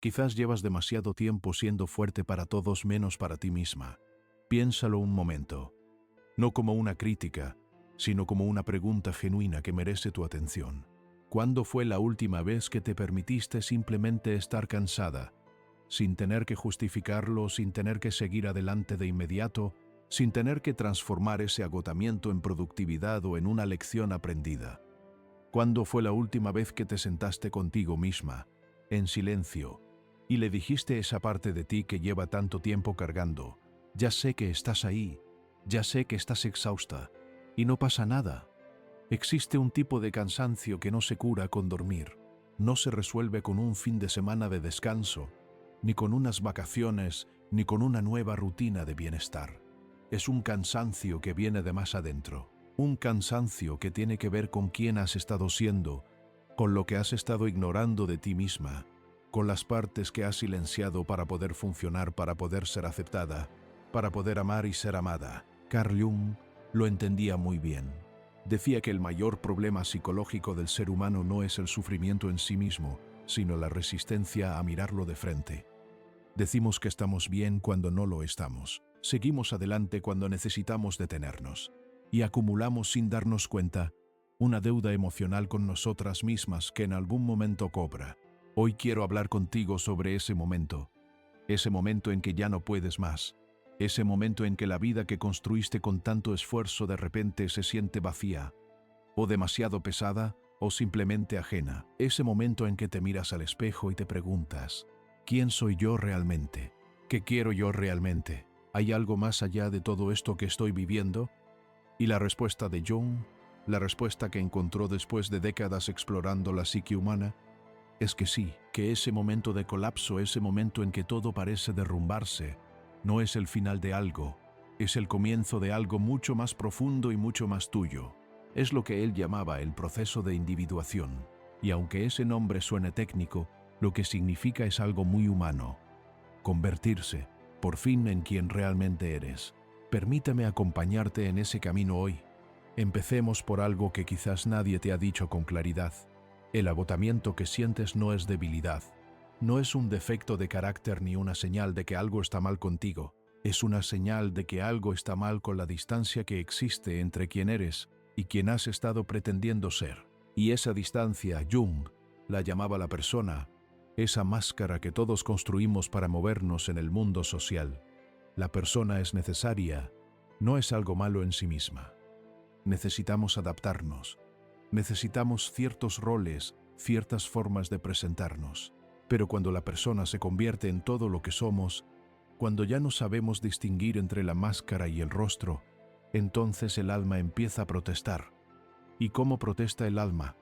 Quizás llevas demasiado tiempo siendo fuerte para todos menos para ti misma. Piénsalo un momento, no como una crítica, sino como una pregunta genuina que merece tu atención. ¿Cuándo fue la última vez que te permitiste simplemente estar cansada, sin tener que justificarlo, sin tener que seguir adelante de inmediato, sin tener que transformar ese agotamiento en productividad o en una lección aprendida? ¿Cuándo fue la última vez que te sentaste contigo misma, en silencio, y le dijiste a esa parte de ti que lleva tanto tiempo cargando: ya sé que estás ahí, ya sé que estás exhausta, y no pasa nada? Existe un tipo de cansancio que no se cura con dormir, no se resuelve con un fin de semana de descanso, ni con unas vacaciones, ni con una nueva rutina de bienestar. Es un cansancio que viene de más adentro, un cansancio que tiene que ver con quién has estado siendo, con lo que has estado ignorando de ti misma, con las partes que has silenciado para poder funcionar, para poder ser aceptada, para poder amar y ser amada. Carl Jung lo entendía muy bien. Decía que el mayor problema psicológico del ser humano no es el sufrimiento en sí mismo, sino la resistencia a mirarlo de frente. Decimos que estamos bien cuando no lo estamos. Seguimos adelante cuando necesitamos detenernos. Y acumulamos sin darnos cuenta una deuda emocional con nosotras mismas que en algún momento cobra. Hoy quiero hablar contigo sobre ese momento en que ya no puedes más, ese momento en que la vida que construiste con tanto esfuerzo de repente se siente vacía, o demasiado pesada, o simplemente ajena. Ese momento en que te miras al espejo y te preguntas: ¿quién soy yo realmente? ¿Qué quiero yo realmente? ¿Hay algo más allá de todo esto que estoy viviendo? Y la respuesta de Jung, la respuesta que encontró después de décadas explorando la psique humana, es que sí, que ese momento de colapso, ese momento en que todo parece derrumbarse, no es el final de algo, es el comienzo de algo mucho más profundo y mucho más tuyo. Es lo que él llamaba el proceso de individuación. Y aunque ese nombre suene técnico, lo que significa es algo muy humano: convertirse, por fin, en quien realmente eres. Permíteme acompañarte en ese camino hoy. Empecemos por algo que quizás nadie te ha dicho con claridad. El agotamiento que sientes no es debilidad, no es un defecto de carácter ni una señal de que algo está mal contigo. Es una señal de que algo está mal con la distancia que existe entre quien eres y quien has estado pretendiendo ser. Y esa distancia, Jung la llamaba la persona, esa máscara que todos construimos para movernos en el mundo social. La persona es necesaria, no es algo malo en sí misma. Necesitamos adaptarnos. Necesitamos ciertos roles, ciertas formas de presentarnos. Pero cuando la persona se convierte en todo lo que somos, cuando ya no sabemos distinguir entre la máscara y el rostro, entonces el alma empieza a protestar. ¿Y cómo protesta el alma?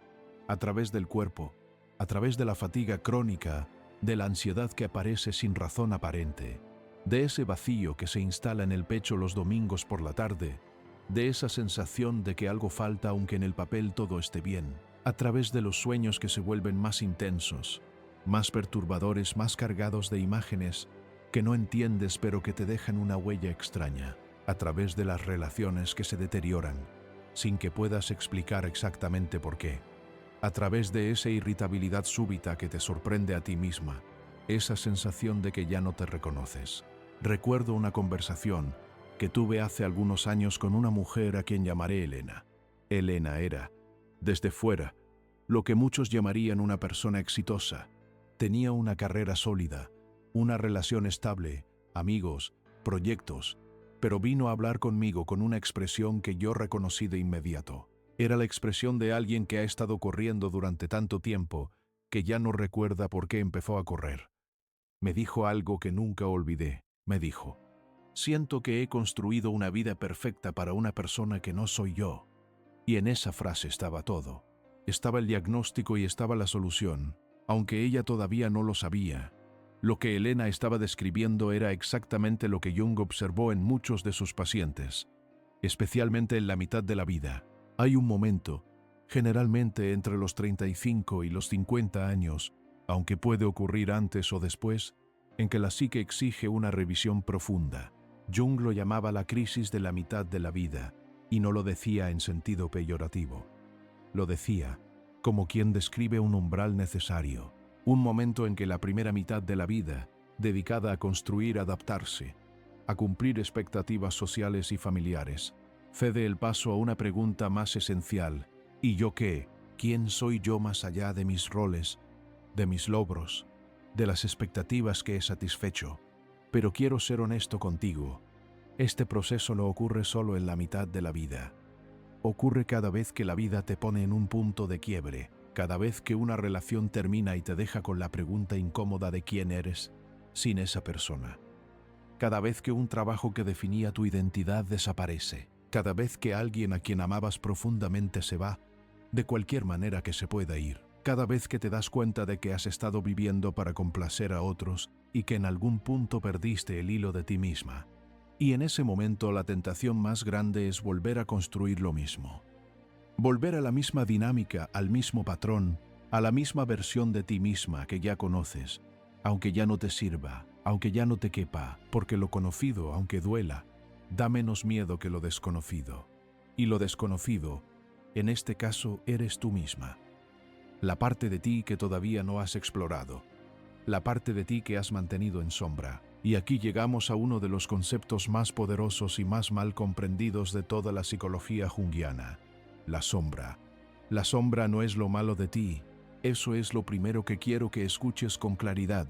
A través del cuerpo, a través de la fatiga crónica, de la ansiedad que aparece sin razón aparente, de ese vacío que se instala en el pecho los domingos por la tarde, de esa sensación de que algo falta aunque en el papel todo esté bien, a través de los sueños que se vuelven más intensos, más perturbadores, más cargados de imágenes que no entiendes pero que te dejan una huella extraña, a través de las relaciones que se deterioran, sin que puedas explicar exactamente por qué, a través de esa irritabilidad súbita que te sorprende a ti misma, esa sensación de que ya no te reconoces. Recuerdo una conversación que tuve hace algunos años con una mujer a quien llamaré Elena. Elena era, desde fuera, lo que muchos llamarían una persona exitosa. Tenía una carrera sólida, una relación estable, amigos, proyectos, pero vino a hablar conmigo con una expresión que yo reconocí de inmediato. Era la expresión de alguien que ha estado corriendo durante tanto tiempo que ya no recuerda por qué empezó a correr. Me dijo algo que nunca olvidé. Me dijo: siento que he construido una vida perfecta para una persona que no soy yo. Y en esa frase estaba todo. Estaba el diagnóstico y estaba la solución, aunque ella todavía no lo sabía. Lo que Elena estaba describiendo era exactamente lo que Jung observó en muchos de sus pacientes, especialmente en la mitad de la vida. Hay un momento, generalmente entre los 35 y los 50 años, aunque puede ocurrir antes o después, en que la psique exige una revisión profunda. Jung lo llamaba la crisis de la mitad de la vida, y no lo decía en sentido peyorativo. Lo decía como quien describe un umbral necesario, Un momento en que la primera mitad de la vida, dedicada a construir, adaptarse, a cumplir expectativas sociales y familiares, cede el paso a una pregunta más esencial: ¿y yo qué? ¿Quién soy yo más allá de mis roles, de mis logros, de las expectativas que he satisfecho? Pero quiero ser honesto contigo. Este proceso no ocurre solo en la mitad de la vida. Ocurre cada vez que la vida te pone en un punto de quiebre, cada vez que una relación termina y te deja con la pregunta incómoda de quién eres sin esa persona. Cada vez que un trabajo que definía tu identidad desaparece. Cada vez que alguien a quien amabas profundamente se va, de cualquier manera que se pueda ir. Cada vez que te das cuenta de que has estado viviendo para complacer a otros y que en algún punto perdiste el hilo de ti misma. Y en ese momento la tentación más grande es volver a construir lo mismo. Volver a la misma dinámica, al mismo patrón, a la misma versión de ti misma que ya conoces, aunque ya no te sirva, aunque ya no te quepa, porque lo conocido, aunque duela, da menos miedo que lo desconocido. Y lo desconocido, en este caso, eres tú misma. La parte de ti que todavía no has explorado. La parte de ti que has mantenido en sombra. Y aquí llegamos a uno de los conceptos más poderosos y más mal comprendidos de toda la psicología junguiana: la sombra. La sombra no es lo malo de ti. Eso es lo primero que quiero que escuches con claridad.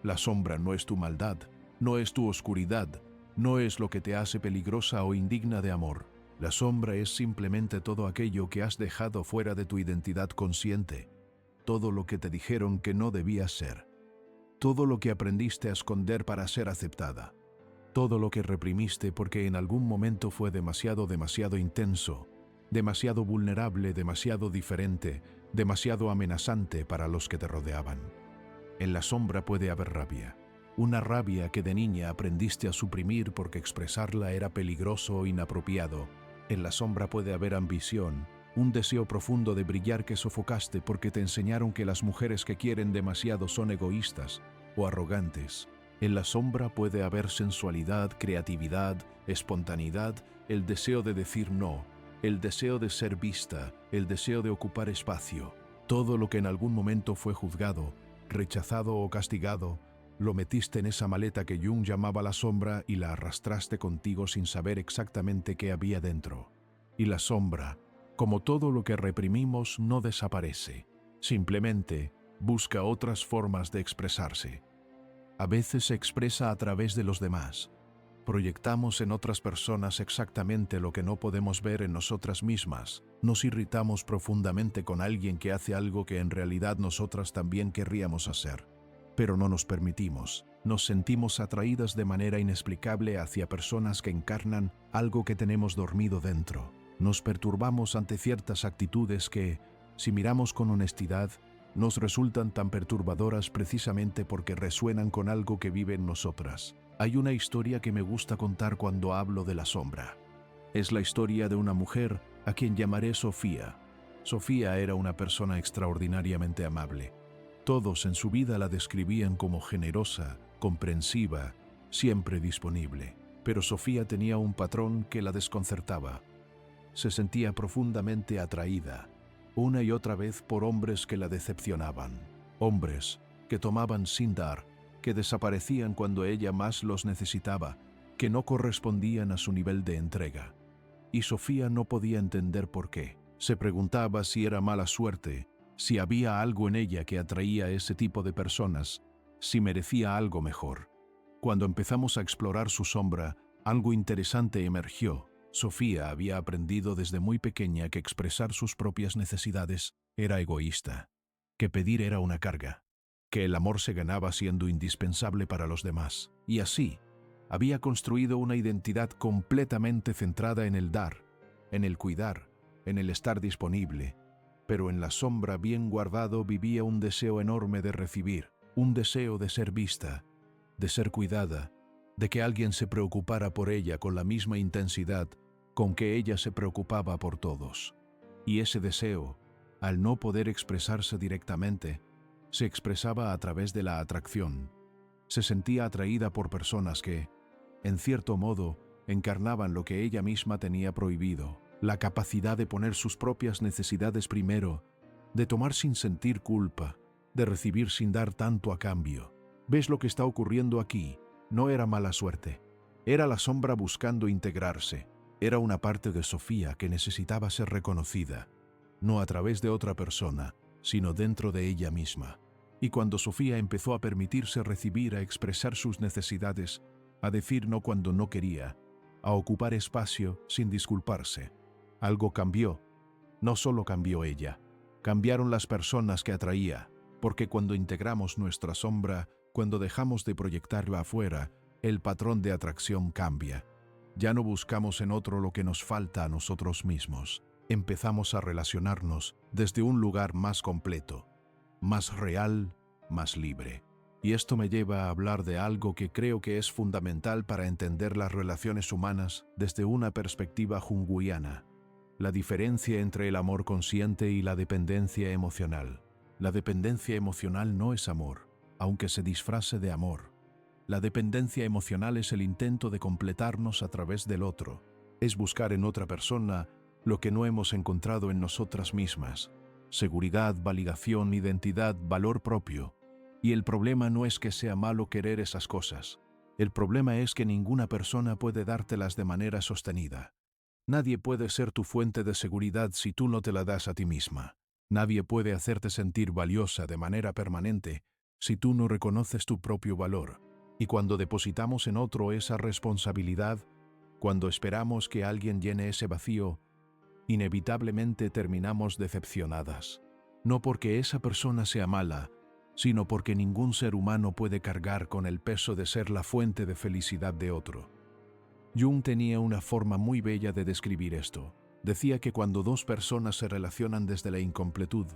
La sombra no es tu maldad, no es tu oscuridad, no es lo que te hace peligrosa o indigna de amor. La sombra es simplemente todo aquello que has dejado fuera de tu identidad consciente, todo lo que te dijeron que no debías ser, todo lo que aprendiste a esconder para ser aceptada, todo lo que reprimiste porque en algún momento fue demasiado intenso, demasiado vulnerable, demasiado diferente, demasiado amenazante para los que te rodeaban. En la sombra puede haber rabia, una rabia que de niña aprendiste a suprimir porque expresarla era peligroso o inapropiado. En la sombra puede haber ambición, un deseo profundo de brillar que sofocaste porque te enseñaron que las mujeres que quieren demasiado son egoístas o arrogantes. En la sombra puede haber sensualidad, creatividad, espontaneidad, el deseo de decir no, el deseo de ser vista, el deseo de ocupar espacio. Todo lo que en algún momento fue juzgado, rechazado o castigado, lo metiste en esa maleta que Jung llamaba la sombra y la arrastraste contigo sin saber exactamente qué había dentro. Y la sombra, como todo lo que reprimimos, no desaparece. Simplemente busca otras formas de expresarse. A veces se expresa a través de los demás. Proyectamos en otras personas exactamente lo que no podemos ver en nosotras mismas. Nos irritamos profundamente con alguien que hace algo que en realidad nosotras también querríamos hacer, pero no nos permitimos. Nos sentimos atraídas de manera inexplicable hacia personas que encarnan algo que tenemos dormido dentro. Nos perturbamos ante ciertas actitudes que, si miramos con honestidad, nos resultan tan perturbadoras precisamente porque resuenan con algo que vive en nosotras. Hay una historia que me gusta contar cuando hablo de la sombra. Es la historia de una mujer a quien llamaré Sofía. Sofía era una persona extraordinariamente amable. Todos en su vida la describían como generosa, comprensiva, siempre disponible. Pero Sofía tenía un patrón que la desconcertaba. Se sentía profundamente atraída, una y otra vez, por hombres que la decepcionaban. Hombres que tomaban sin dar, que desaparecían cuando ella más los necesitaba, que no correspondían a su nivel de entrega. Y Sofía no podía entender por qué. Se preguntaba si era mala suerte, si había algo en ella que atraía a ese tipo de personas, si merecía algo mejor. Cuando empezamos a explorar su sombra, algo interesante emergió. Sofía había aprendido desde muy pequeña que expresar sus propias necesidades era egoísta, que pedir era una carga, que el amor se ganaba siendo indispensable para los demás. Y así, había construido una identidad completamente centrada en el dar, en el cuidar, en el estar disponible. Pero en la sombra bien guardado vivía un deseo enorme de recibir, un deseo de ser vista, de ser cuidada, de que alguien se preocupara por ella con la misma intensidad con que ella se preocupaba por todos. Y ese deseo, al no poder expresarse directamente, se expresaba a través de la atracción. Se sentía atraída por personas que, en cierto modo, encarnaban lo que ella misma tenía prohibido: la capacidad de poner sus propias necesidades primero, de tomar sin sentir culpa, de recibir sin dar tanto a cambio. ¿Ves lo que está ocurriendo aquí? No era mala suerte. Era la sombra buscando integrarse. Era una parte de Sofía que necesitaba ser reconocida, no a través de otra persona, sino dentro de ella misma. Y cuando Sofía empezó a permitirse recibir, a expresar sus necesidades, a decir no cuando no quería, a ocupar espacio sin disculparse, algo cambió. No solo cambió ella, cambiaron las personas que atraía, porque cuando integramos nuestra sombra, cuando dejamos de proyectarla afuera, el patrón de atracción cambia. Ya no buscamos en otro lo que nos falta a nosotros mismos. Empezamos a relacionarnos desde un lugar más completo, más real, más libre. Y esto me lleva a hablar de algo que creo que es fundamental para entender las relaciones humanas desde una perspectiva junguiana: la diferencia entre el amor consciente y la dependencia emocional. La dependencia emocional no es amor, aunque se disfrace de amor. La dependencia emocional es el intento de completarnos a través del otro. Es buscar en otra persona lo que no hemos encontrado en nosotras mismas: seguridad, validación, identidad, valor propio. Y el problema no es que sea malo querer esas cosas. El problema es que ninguna persona puede dártelas de manera sostenida. Nadie puede ser tu fuente de seguridad si tú no te la das a ti misma. Nadie puede hacerte sentir valiosa de manera permanente si tú no reconoces tu propio valor. Y cuando depositamos en otro esa responsabilidad, cuando esperamos que alguien llene ese vacío, inevitablemente terminamos decepcionadas. No porque esa persona sea mala, sino porque ningún ser humano puede cargar con el peso de ser la fuente de felicidad de otro. Jung tenía una forma muy bella de describir esto. Decía que cuando dos personas se relacionan desde la incompletud,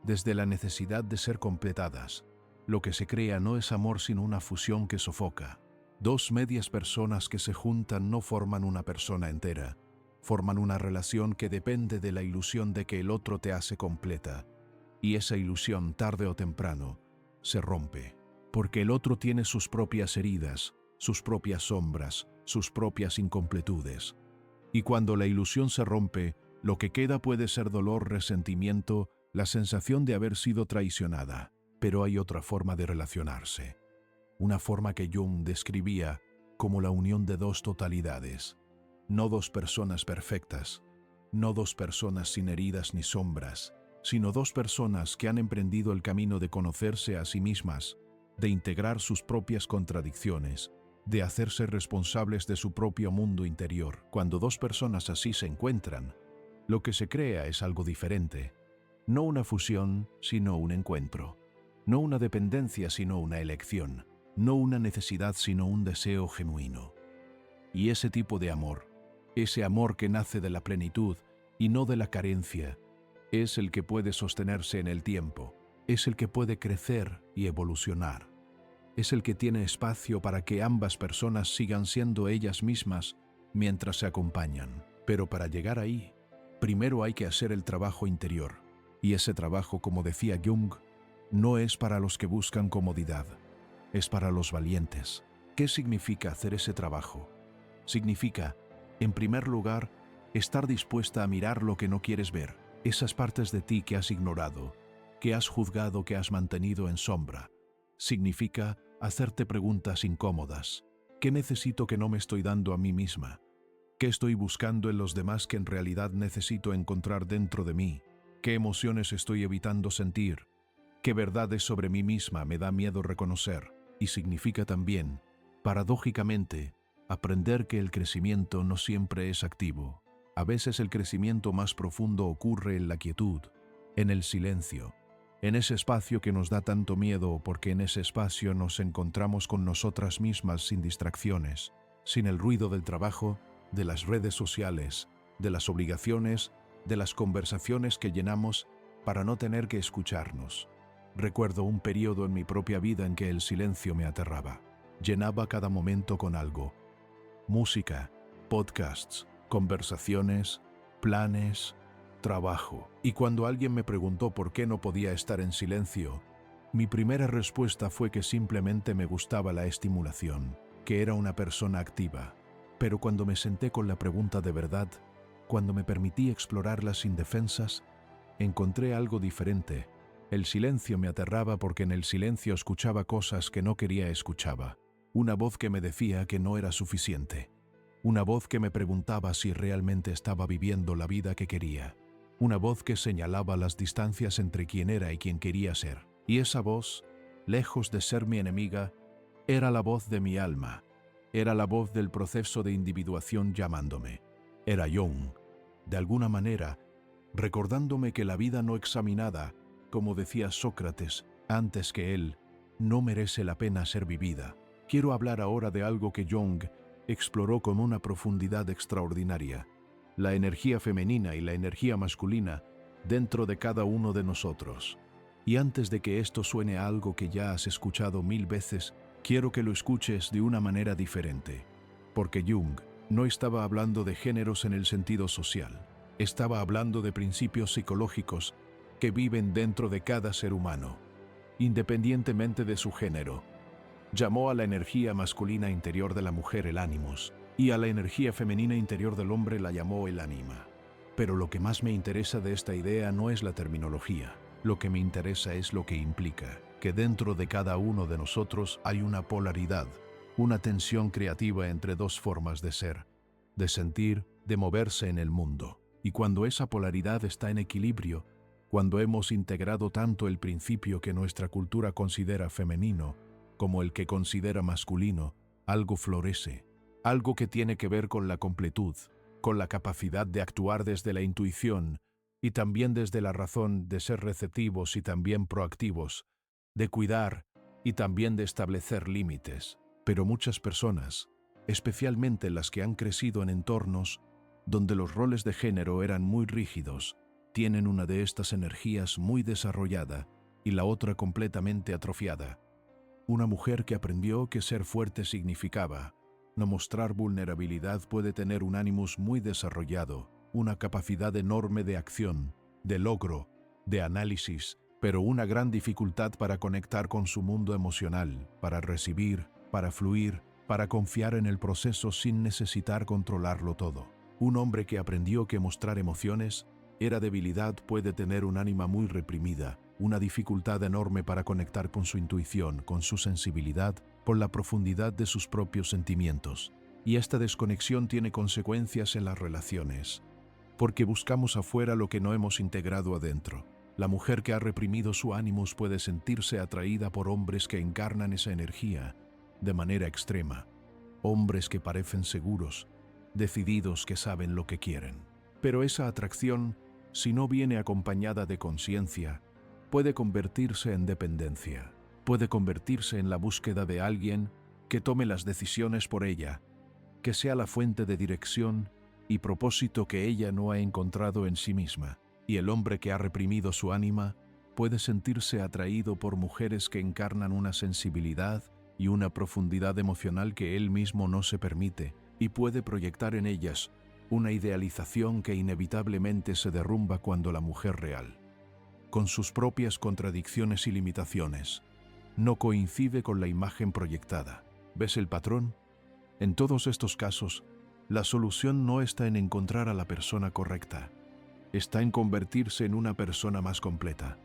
desde la necesidad de ser completadas, lo que se crea no es amor sino una fusión que sofoca. Dos medias personas que se juntan no forman una persona entera, forman una relación que depende de la ilusión de que el otro te hace completa. Y esa ilusión, tarde o temprano, se rompe, porque el otro tiene sus propias heridas, sus propias sombras, sus propias incompletudes. Y cuando la ilusión se rompe, lo que queda puede ser dolor, resentimiento, la sensación de haber sido traicionada. Pero hay otra forma de relacionarse, una forma que Jung describía como la unión de dos totalidades. No dos personas perfectas, no dos personas sin heridas ni sombras, sino dos personas que han emprendido el camino de conocerse a sí mismas, de integrar sus propias contradicciones, de hacerse responsables de su propio mundo interior. Cuando dos personas así se encuentran, lo que se crea es algo diferente. No una fusión, sino un encuentro. No una dependencia, sino una elección. No una necesidad, sino un deseo genuino. Y ese tipo de amor, ese amor que nace de la plenitud y no de la carencia, es el que puede sostenerse en el tiempo, es el que puede crecer y evolucionar. Es el que tiene espacio para que ambas personas sigan siendo ellas mismas mientras se acompañan. Pero para llegar ahí, primero hay que hacer el trabajo interior. Y ese trabajo, como decía Jung, no es para los que buscan comodidad, es para los valientes. ¿Qué significa hacer ese trabajo? Significa, en primer lugar, estar dispuesta a mirar lo que no quieres ver, esas partes de ti que has ignorado, que has juzgado, que has mantenido en sombra. Significa hacerte preguntas incómodas. ¿Qué necesito que no me estoy dando a mí misma? ¿Qué estoy buscando en los demás que en realidad necesito encontrar dentro de mí? ¿Qué emociones estoy evitando sentir? ¿Qué verdades sobre mí misma me da miedo reconocer? Y significa también, paradójicamente, aprender que el crecimiento no siempre es activo. A veces el crecimiento más profundo ocurre en la quietud, en el silencio, en ese espacio que nos da tanto miedo porque en ese espacio nos encontramos con nosotras mismas sin distracciones, sin el ruido del trabajo, de las redes sociales, de las obligaciones, de las conversaciones que llenamos para no tener que escucharnos. Recuerdo un periodo en mi propia vida en que el silencio me aterraba. Llenaba cada momento con algo: música, podcasts, conversaciones, planes, trabajo. Y cuando alguien me preguntó por qué no podía estar en silencio, mi primera respuesta fue que simplemente me gustaba la estimulación, que era una persona activa. Pero cuando me senté con la pregunta de verdad, cuando me permití explorarlas sin defensas, encontré algo diferente. El silencio me aterraba porque en el silencio escuchaba cosas que no quería escuchaba. Una voz que me decía que no era suficiente. Una voz que me preguntaba si realmente estaba viviendo la vida que quería. Una voz que señalaba las distancias entre quién era y quién quería ser. Y esa voz, lejos de ser mi enemiga, era la voz de mi alma. Era la voz del proceso de individuación llamándome. Era Jung, de alguna manera, recordándome que la vida no examinada, como decía Sócrates, antes que él, no merece la pena ser vivida. Quiero hablar ahora de algo que Jung exploró con una profundidad extraordinaria, la energía femenina y la energía masculina dentro de cada uno de nosotros. Y antes de que esto suene a algo que ya has escuchado 1000 veces, quiero que lo escuches de una manera diferente, porque Jung no estaba hablando de géneros en el sentido social, estaba hablando de principios psicológicos que viven dentro de cada ser humano, independientemente de su género. Llamó a la energía masculina interior de la mujer el ánimos, y a la energía femenina interior del hombre la llamó el ánima. Pero lo que más me interesa de esta idea no es la terminología, lo que me interesa es lo que implica, que dentro de cada uno de nosotros hay una polaridad, una tensión creativa entre dos formas de ser, de sentir, de moverse en el mundo. Y cuando esa polaridad está en equilibrio, cuando hemos integrado tanto el principio que nuestra cultura considera femenino como el que considera masculino, algo florece, algo que tiene que ver con la completud, con la capacidad de actuar desde la intuición y también desde la razón, de ser receptivos y también proactivos, de cuidar y también de establecer límites. Pero muchas personas, especialmente las que han crecido en entornos donde los roles de género eran muy rígidos, tienen una de estas energías muy desarrollada y la otra completamente atrofiada. Una mujer que aprendió que ser fuerte significaba no mostrar vulnerabilidad puede tener un ánimos muy desarrollado, una capacidad enorme de acción, de logro, de análisis, pero una gran dificultad para conectar con su mundo emocional, para recibir, para fluir, para confiar en el proceso sin necesitar controlarlo todo. Un hombre que aprendió que mostrar emociones era debilidad puede tener un ánima muy reprimida, una dificultad enorme para conectar con su intuición, con su sensibilidad, por la profundidad de sus propios sentimientos. Y esta desconexión tiene consecuencias en las relaciones, porque buscamos afuera lo que no hemos integrado adentro. La mujer que ha reprimido su ánimos puede sentirse atraída por hombres que encarnan esa energía de manera extrema, hombres que parecen seguros, decididos, que saben lo que quieren. Pero esa atracción, si no viene acompañada de conciencia, puede convertirse en dependencia, puede convertirse en la búsqueda de alguien que tome las decisiones por ella, que sea la fuente de dirección y propósito que ella no ha encontrado en sí misma. Y el hombre que ha reprimido su ánima puede sentirse atraído por mujeres que encarnan una sensibilidad y una profundidad emocional que él mismo no se permite, y puede proyectar en ellas una idealización que inevitablemente se derrumba cuando la mujer real, con sus propias contradicciones y limitaciones, no coincide con la imagen proyectada. ¿Ves el patrón? En todos estos casos, la solución no está en encontrar a la persona correcta, está en convertirse en una persona más completa,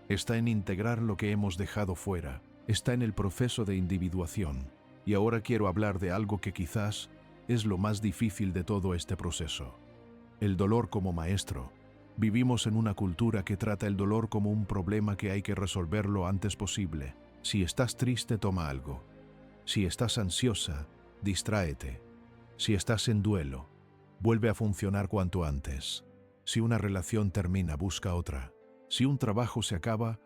está en integrar lo que hemos dejado fuera, está en el proceso de individuación. Y ahora quiero hablar de algo que quizás es lo más difícil de todo este proceso: el dolor como maestro. Vivimos en una cultura que trata el dolor como un problema que hay que resolver lo antes posible. Si estás triste, toma algo. Si estás ansiosa, distráete. Si estás en duelo, vuelve a funcionar cuanto antes. Si una relación termina, busca otra. Si un trabajo se acaba,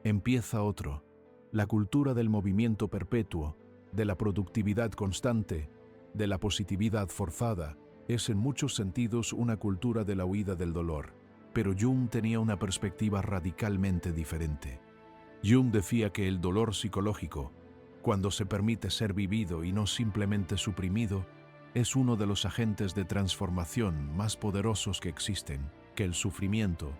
empieza otro. La cultura del movimiento perpetuo, de la productividad constante, de la positividad forzada, es en muchos sentidos una cultura de la huida del dolor. Pero Jung tenía una perspectiva radicalmente diferente. Jung decía que el dolor psicológico, cuando se permite ser vivido y no simplemente suprimido, es uno de los agentes de transformación más poderosos que existen, que el sufrimiento,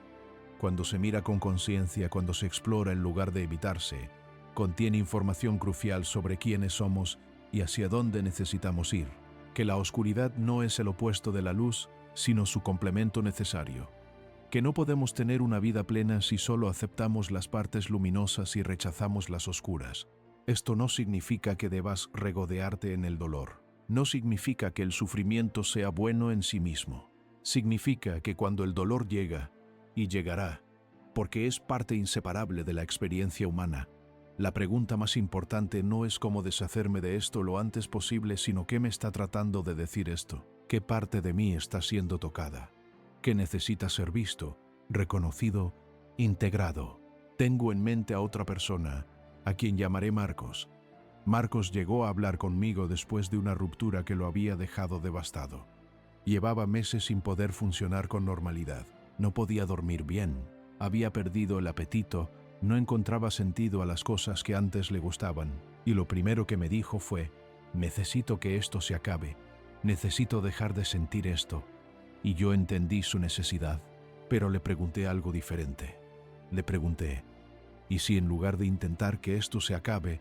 cuando se mira con conciencia, cuando se explora en lugar de evitarse, contiene información crucial sobre quiénes somos y hacia dónde necesitamos ir, que la oscuridad no es el opuesto de la luz, sino su complemento necesario, que no podemos tener una vida plena si solo aceptamos las partes luminosas y rechazamos las oscuras. Esto no significa que debas regodearte en el dolor. No significa que el sufrimiento sea bueno en sí mismo. Significa que cuando el dolor llega, y llegará, porque es parte inseparable de la experiencia humana, la pregunta más importante no es cómo deshacerme de esto lo antes posible, sino qué me está tratando de decir esto, qué parte de mí está siendo tocada, qué necesita ser visto, reconocido, integrado. Tengo en mente a otra persona, a quien llamaré Marcos. Marcos llegó a hablar conmigo después de una ruptura que lo había dejado devastado. Llevaba meses sin poder funcionar con normalidad. No podía dormir bien, había perdido el apetito, no encontraba sentido a las cosas que antes le gustaban, y lo primero que me dijo fue: necesito que esto se acabe, necesito dejar de sentir esto. Y yo entendí su necesidad, pero le pregunté algo diferente. Le pregunté: ¿y si en lugar de intentar que esto se acabe,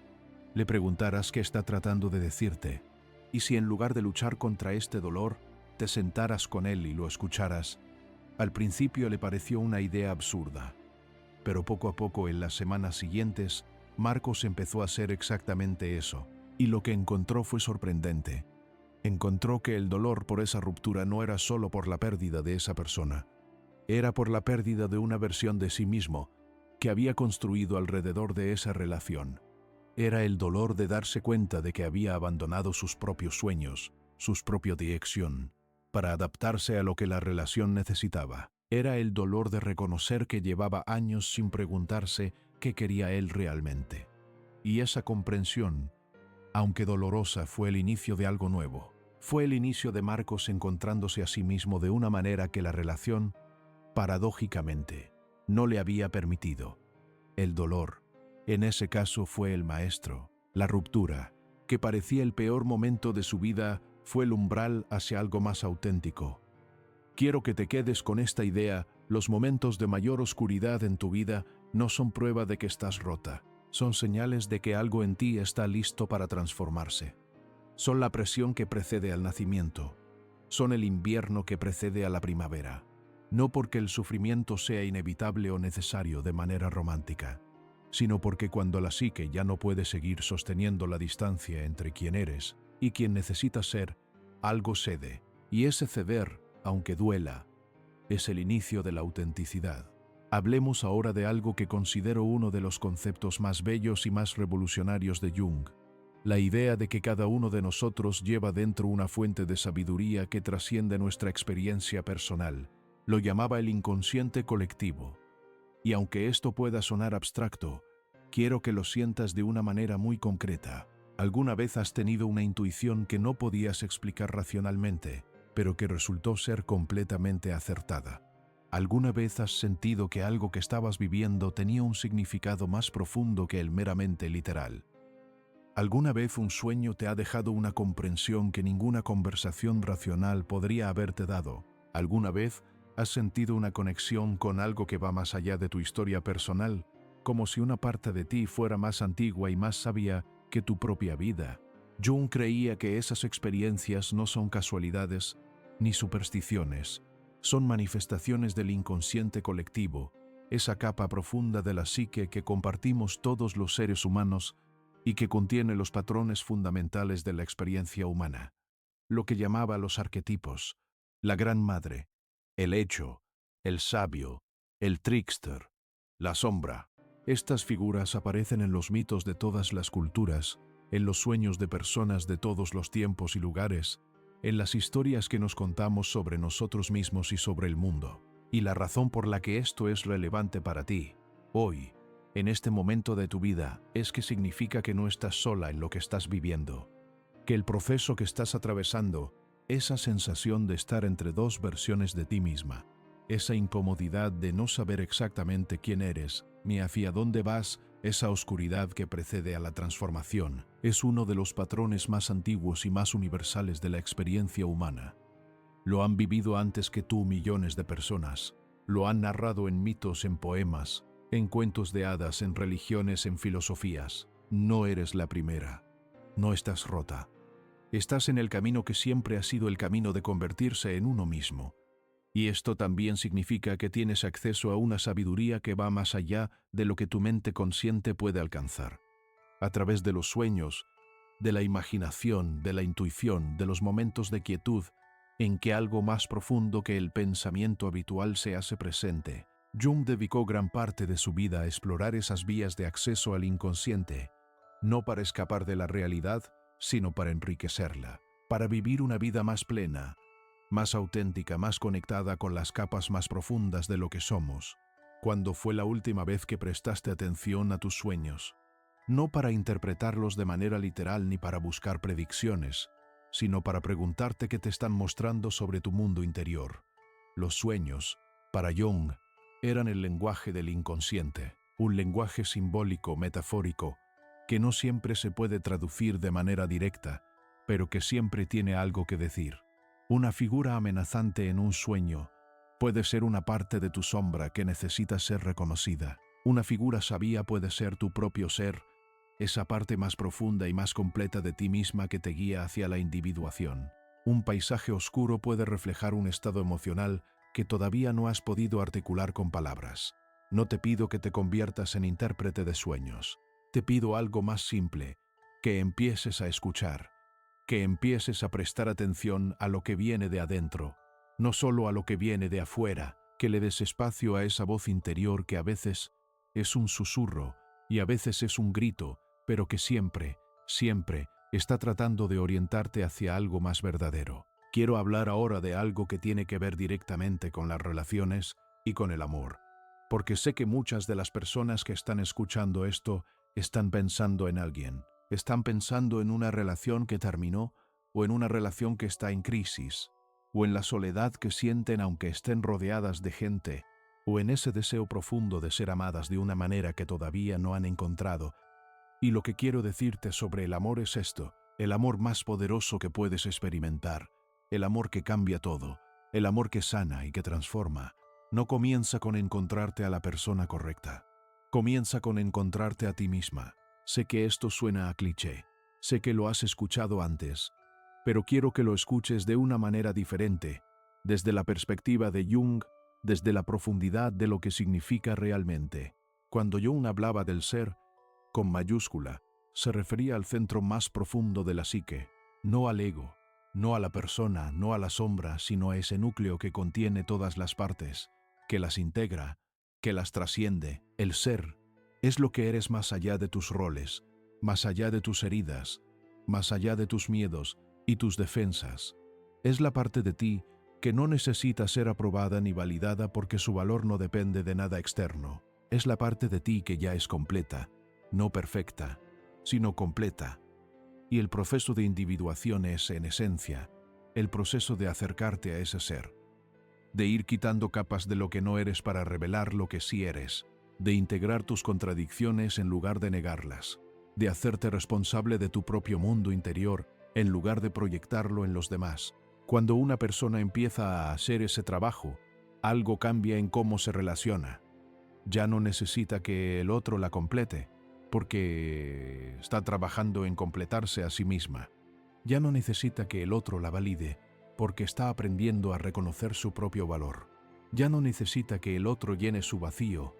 le preguntaras qué está tratando de decirte? ¿Y si en lugar de luchar contra este dolor, te sentaras con él y lo escucharas? Al principio le pareció una idea absurda, pero poco a poco en las semanas siguientes, Marcos empezó a hacer exactamente eso, y lo que encontró fue sorprendente. Encontró que el dolor por esa ruptura no era solo por la pérdida de esa persona, era por la pérdida de una versión de sí mismo que había construido alrededor de esa relación. Era el dolor de darse cuenta de que había abandonado sus propios sueños, su propia dirección, para adaptarse a lo que la relación necesitaba. Era el dolor de reconocer que llevaba años sin preguntarse qué quería él realmente. Y esa comprensión, aunque dolorosa, fue el inicio de algo nuevo. Fue el inicio de Marcos encontrándose a sí mismo de una manera que la relación, paradójicamente, no le había permitido. El dolor, en ese caso, fue el maestro. La ruptura, que parecía el peor momento de su vida, fue el umbral hacia algo más auténtico. Quiero que te quedes con esta idea: los momentos de mayor oscuridad en tu vida no son prueba de que estás rota, son señales de que algo en ti está listo para transformarse. Son la presión que precede al nacimiento, son el invierno que precede a la primavera. No porque el sufrimiento sea inevitable o necesario de manera romántica, sino porque cuando la psique ya no puede seguir sosteniendo la distancia entre quien eres y quien necesitas ser, algo cede, y ese ceder, aunque duela, es el inicio de la autenticidad. Hablemos ahora de algo que considero uno de los conceptos más bellos y más revolucionarios de Jung, la idea de que cada uno de nosotros lleva dentro una fuente de sabiduría que trasciende nuestra experiencia personal. Lo llamaba el inconsciente colectivo. Y aunque esto pueda sonar abstracto, quiero que lo sientas de una manera muy concreta. ¿Alguna vez has tenido una intuición que no podías explicar racionalmente, pero que resultó ser completamente acertada? ¿Alguna vez has sentido que algo que estabas viviendo tenía un significado más profundo que el meramente literal? ¿Alguna vez un sueño te ha dejado una comprensión que ninguna conversación racional podría haberte dado? ¿Alguna vez has sentido una conexión con algo que va más allá de tu historia personal, como si una parte de ti fuera más antigua y más sabia que tu propia vida? Jung creía que esas experiencias no son casualidades ni supersticiones, son manifestaciones del inconsciente colectivo, esa capa profunda de la psique que compartimos todos los seres humanos y que contiene los patrones fundamentales de la experiencia humana, lo que llamaba los arquetipos, la gran madre, el hecho, el sabio, el trickster, la sombra. Estas figuras aparecen en los mitos de todas las culturas, en los sueños de personas de todos los tiempos y lugares, en las historias que nos contamos sobre nosotros mismos y sobre el mundo. Y la razón por la que esto es relevante para ti, hoy, en este momento de tu vida, es que significa que no estás sola en lo que estás viviendo, que el proceso que estás atravesando, esa sensación de estar entre dos versiones de ti misma, esa incomodidad de no saber exactamente quién eres ni hacia dónde vas, esa oscuridad que precede a la transformación, es uno de los patrones más antiguos y más universales de la experiencia humana. Lo han vivido antes que tú millones de personas, lo han narrado en mitos, en poemas, en cuentos de hadas, en religiones, en filosofías. No eres la primera, no estás rota. Estás en el camino que siempre ha sido el camino de convertirse en uno mismo. Y esto también significa que tienes acceso a una sabiduría que va más allá de lo que tu mente consciente puede alcanzar. A través de los sueños, de la imaginación, de la intuición, de los momentos de quietud, en que algo más profundo que el pensamiento habitual se hace presente. Jung dedicó gran parte de su vida a explorar esas vías de acceso al inconsciente, no para escapar de la realidad, sino para enriquecerla, para vivir una vida más plena, más auténtica, más conectada con las capas más profundas de lo que somos. ¿Cuándo fue la última vez que prestaste atención a tus sueños? No para interpretarlos de manera literal ni para buscar predicciones, sino para preguntarte qué te están mostrando sobre tu mundo interior. Los sueños, para Jung, eran el lenguaje del inconsciente, un lenguaje simbólico, metafórico, que no siempre se puede traducir de manera directa, pero que siempre tiene algo que decir. Una figura amenazante en un sueño puede ser una parte de tu sombra que necesita ser reconocida. Una figura sabia puede ser tu propio ser, esa parte más profunda y más completa de ti misma que te guía hacia la individuación. Un paisaje oscuro puede reflejar un estado emocional que todavía no has podido articular con palabras. No te pido que te conviertas en intérprete de sueños. Te pido algo más simple, que empieces a escuchar, que empieces a prestar atención a lo que viene de adentro, no solo a lo que viene de afuera, que le des espacio a esa voz interior que a veces es un susurro y a veces es un grito, pero que siempre, siempre está tratando de orientarte hacia algo más verdadero. Quiero hablar ahora de algo que tiene que ver directamente con las relaciones y con el amor, porque sé que muchas de las personas que están escuchando esto están pensando en alguien, están pensando en una relación que terminó o en una relación que está en crisis, o en la soledad que sienten aunque estén rodeadas de gente, o en ese deseo profundo de ser amadas de una manera que todavía no han encontrado. Y lo que quiero decirte sobre el amor es esto, el amor más poderoso que puedes experimentar, el amor que cambia todo, el amor que sana y que transforma. No comienza con encontrarte a la persona correcta, comienza con encontrarte a ti misma. Sé que esto suena a cliché, sé que lo has escuchado antes, pero quiero que lo escuches de una manera diferente, desde la perspectiva de Jung, desde la profundidad de lo que significa realmente. Cuando Jung hablaba del ser, con mayúscula, se refería al centro más profundo de la psique, no al ego, no a la persona, no a la sombra, sino a ese núcleo que contiene todas las partes, que las integra, que las trasciende. El ser es lo que eres más allá de tus roles, más allá de tus heridas, más allá de tus miedos y tus defensas. Es la parte de ti que no necesita ser aprobada ni validada porque su valor no depende de nada externo. Es la parte de ti que ya es completa, no perfecta, sino completa. Y el proceso de individuación es, en esencia, el proceso de acercarte a ese ser, de ir quitando capas de lo que no eres para revelar lo que sí eres, de integrar tus contradicciones en lugar de negarlas, de hacerte responsable de tu propio mundo interior en lugar de proyectarlo en los demás. Cuando una persona empieza a hacer ese trabajo, algo cambia en cómo se relaciona. Ya no necesita que el otro la complete, porque está trabajando en completarse a sí misma. Ya no necesita que el otro la valide, porque está aprendiendo a reconocer su propio valor. Ya no necesita que el otro llene su vacío,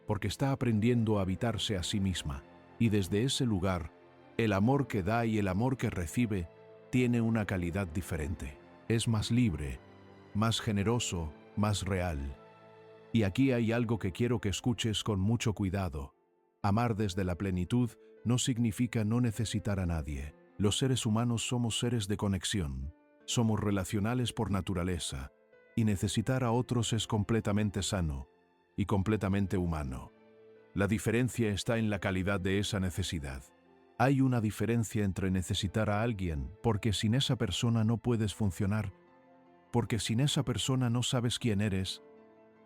porque está aprendiendo a habitarse a sí misma. Y desde ese lugar, el amor que da y el amor que recibe tiene una calidad diferente. Es más libre, más generoso, más real. Y aquí hay algo que quiero que escuches con mucho cuidado. Amar desde la plenitud no significa no necesitar a nadie. Los seres humanos somos seres de conexión. Somos relacionales por naturaleza, y necesitar a otros es completamente sano y completamente humano. La diferencia está en la calidad de esa necesidad. Hay una diferencia entre necesitar a alguien, porque sin esa persona no puedes funcionar, porque sin esa persona no sabes quién eres,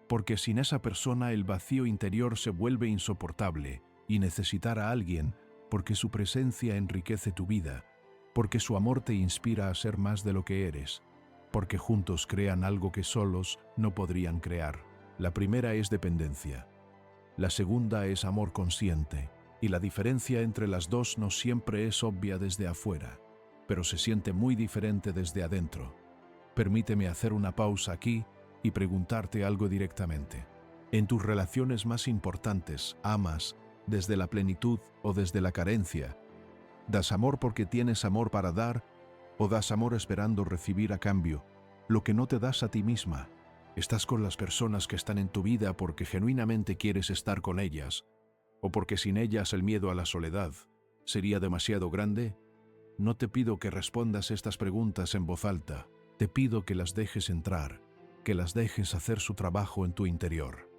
porque sin esa persona el vacío interior se vuelve insoportable, y necesitar a alguien, porque su presencia enriquece tu vida, porque su amor te inspira a ser más de lo que eres, porque juntos crean algo que solos no podrían crear. La primera es dependencia. La segunda es amor consciente, y la diferencia entre las dos no siempre es obvia desde afuera, pero se siente muy diferente desde adentro. Permíteme hacer una pausa aquí y preguntarte algo directamente. En tus relaciones más importantes, ¿amas desde la plenitud o desde la carencia? ¿Das amor porque tienes amor para dar o das amor esperando recibir a cambio lo que no te das a ti misma? ¿Estás con las personas que están en tu vida porque genuinamente quieres estar con ellas o porque sin ellas el miedo a la soledad sería demasiado grande? No te pido que respondas estas preguntas en voz alta. Te pido que las dejes entrar, que las dejes hacer su trabajo en tu interior.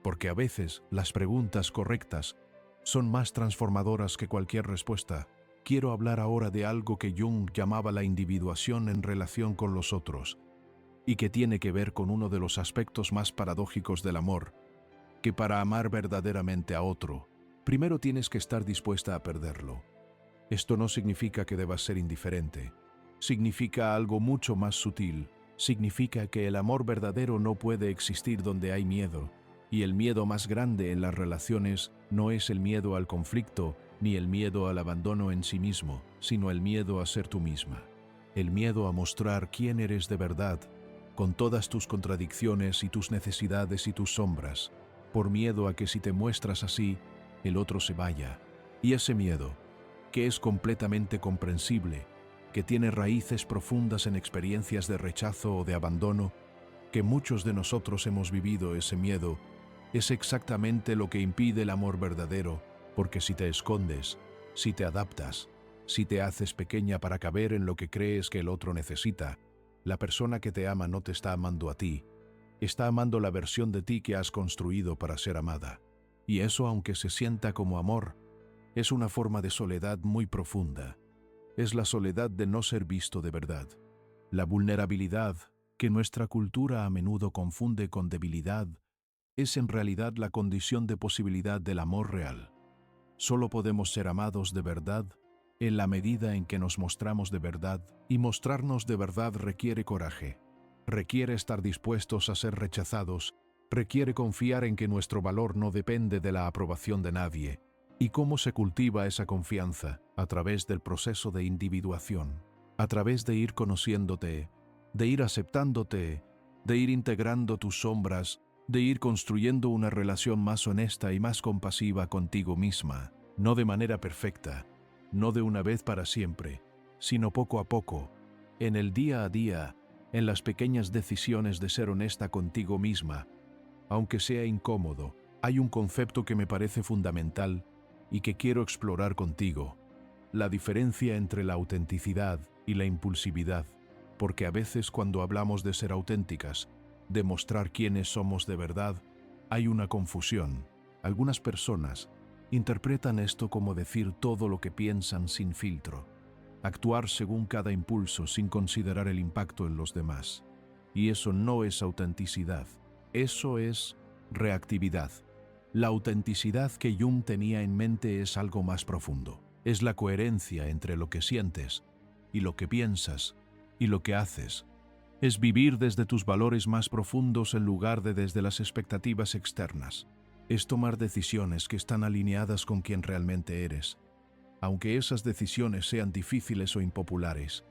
Porque a veces las preguntas correctas son más transformadoras que cualquier respuesta. Quiero hablar ahora de algo que Jung llamaba la individuación en relación con los otros, y que tiene que ver con uno de los aspectos más paradójicos del amor, que para amar verdaderamente a otro, primero tienes que estar dispuesta a perderlo. Esto no significa que debas ser indiferente. Significa algo mucho más sutil. Significa que el amor verdadero no puede existir donde hay miedo. Y el miedo más grande en las relaciones no es el miedo al conflicto ni el miedo al abandono en sí mismo, sino el miedo a ser tú misma. El miedo a mostrar quién eres de verdad, con todas tus contradicciones y tus necesidades y tus sombras, por miedo a que si te muestras así, el otro se vaya. Y ese miedo, que es completamente comprensible, que tiene raíces profundas en experiencias de rechazo o de abandono, que muchos de nosotros hemos vivido ese miedo, es exactamente lo que impide el amor verdadero, porque si te escondes, si te adaptas, si te haces pequeña para caber en lo que crees que el otro necesita, la persona que te ama no te está amando a ti, está amando la versión de ti que has construido para ser amada. Y eso, aunque se sienta como amor, es una forma de soledad muy profunda. Es la soledad de no ser visto de verdad. La vulnerabilidad, que nuestra cultura a menudo confunde con debilidad, es en realidad la condición de posibilidad del amor real. Solo podemos ser amados de verdad en la medida en que nos mostramos de verdad, y mostrarnos de verdad requiere coraje, requiere estar dispuestos a ser rechazados, requiere confiar en que nuestro valor no depende de la aprobación de nadie. ¿Y cómo se cultiva esa confianza? A través del proceso de individuación, a través de ir conociéndote, de ir aceptándote, de ir integrando tus sombras, de ir construyendo una relación más honesta y más compasiva contigo misma, no de manera perfecta, no de una vez para siempre, sino poco a poco, en el día a día, en las pequeñas decisiones de ser honesta contigo misma. Aunque sea incómodo, hay un concepto que me parece fundamental y que quiero explorar contigo: la diferencia entre la autenticidad y la impulsividad, porque a veces cuando hablamos de ser auténticas, de mostrar quiénes somos de verdad, hay una confusión. Algunas personas interpretan esto como decir todo lo que piensan sin filtro, actuar según cada impulso sin considerar el impacto en los demás. Y eso no es autenticidad, eso es reactividad. La autenticidad que Jung tenía en mente es algo más profundo. Es la coherencia entre lo que sientes y lo que piensas y lo que haces. Es vivir desde tus valores más profundos en lugar de desde las expectativas externas. Es tomar decisiones que están alineadas con quien realmente eres, aunque esas decisiones sean difíciles o impopulares.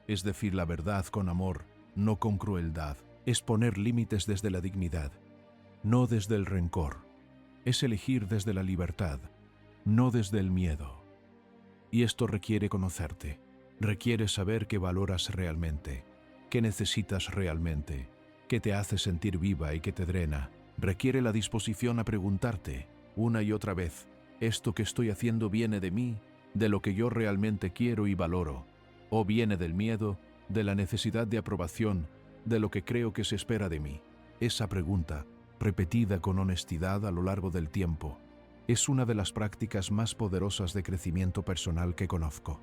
Es decir la verdad con amor, no con crueldad. Es poner límites desde la dignidad, no desde el rencor. Es elegir desde la libertad, no desde el miedo. Y esto requiere conocerte, requiere saber qué valoras realmente, qué necesitas realmente, qué te hace sentir viva y qué te drena. Requiere la disposición a preguntarte, una y otra vez, ¿esto que estoy haciendo viene de mí, de lo que yo realmente quiero y valoro? ¿O viene del miedo, de la necesidad de aprobación, de lo que creo que se espera de mí? Esa pregunta, repetida con honestidad a lo largo del tiempo, es una de las prácticas más poderosas de crecimiento personal que conozco.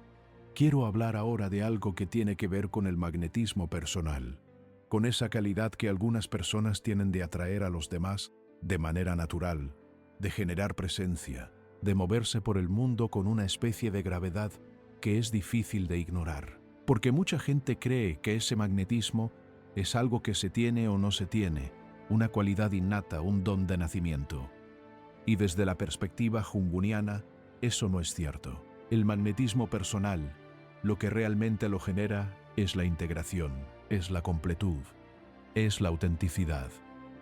Quiero hablar ahora de algo que tiene que ver con el magnetismo personal, con esa calidad que algunas personas tienen de atraer a los demás de manera natural, de generar presencia, de moverse por el mundo con una especie de gravedad que es difícil de ignorar. Porque mucha gente cree que ese magnetismo es algo que se tiene o no se tiene, una cualidad innata, un don de nacimiento. Y desde la perspectiva junguniana, eso no es cierto. El magnetismo personal, lo que realmente lo genera, es la integración, es la completud. es la autenticidad.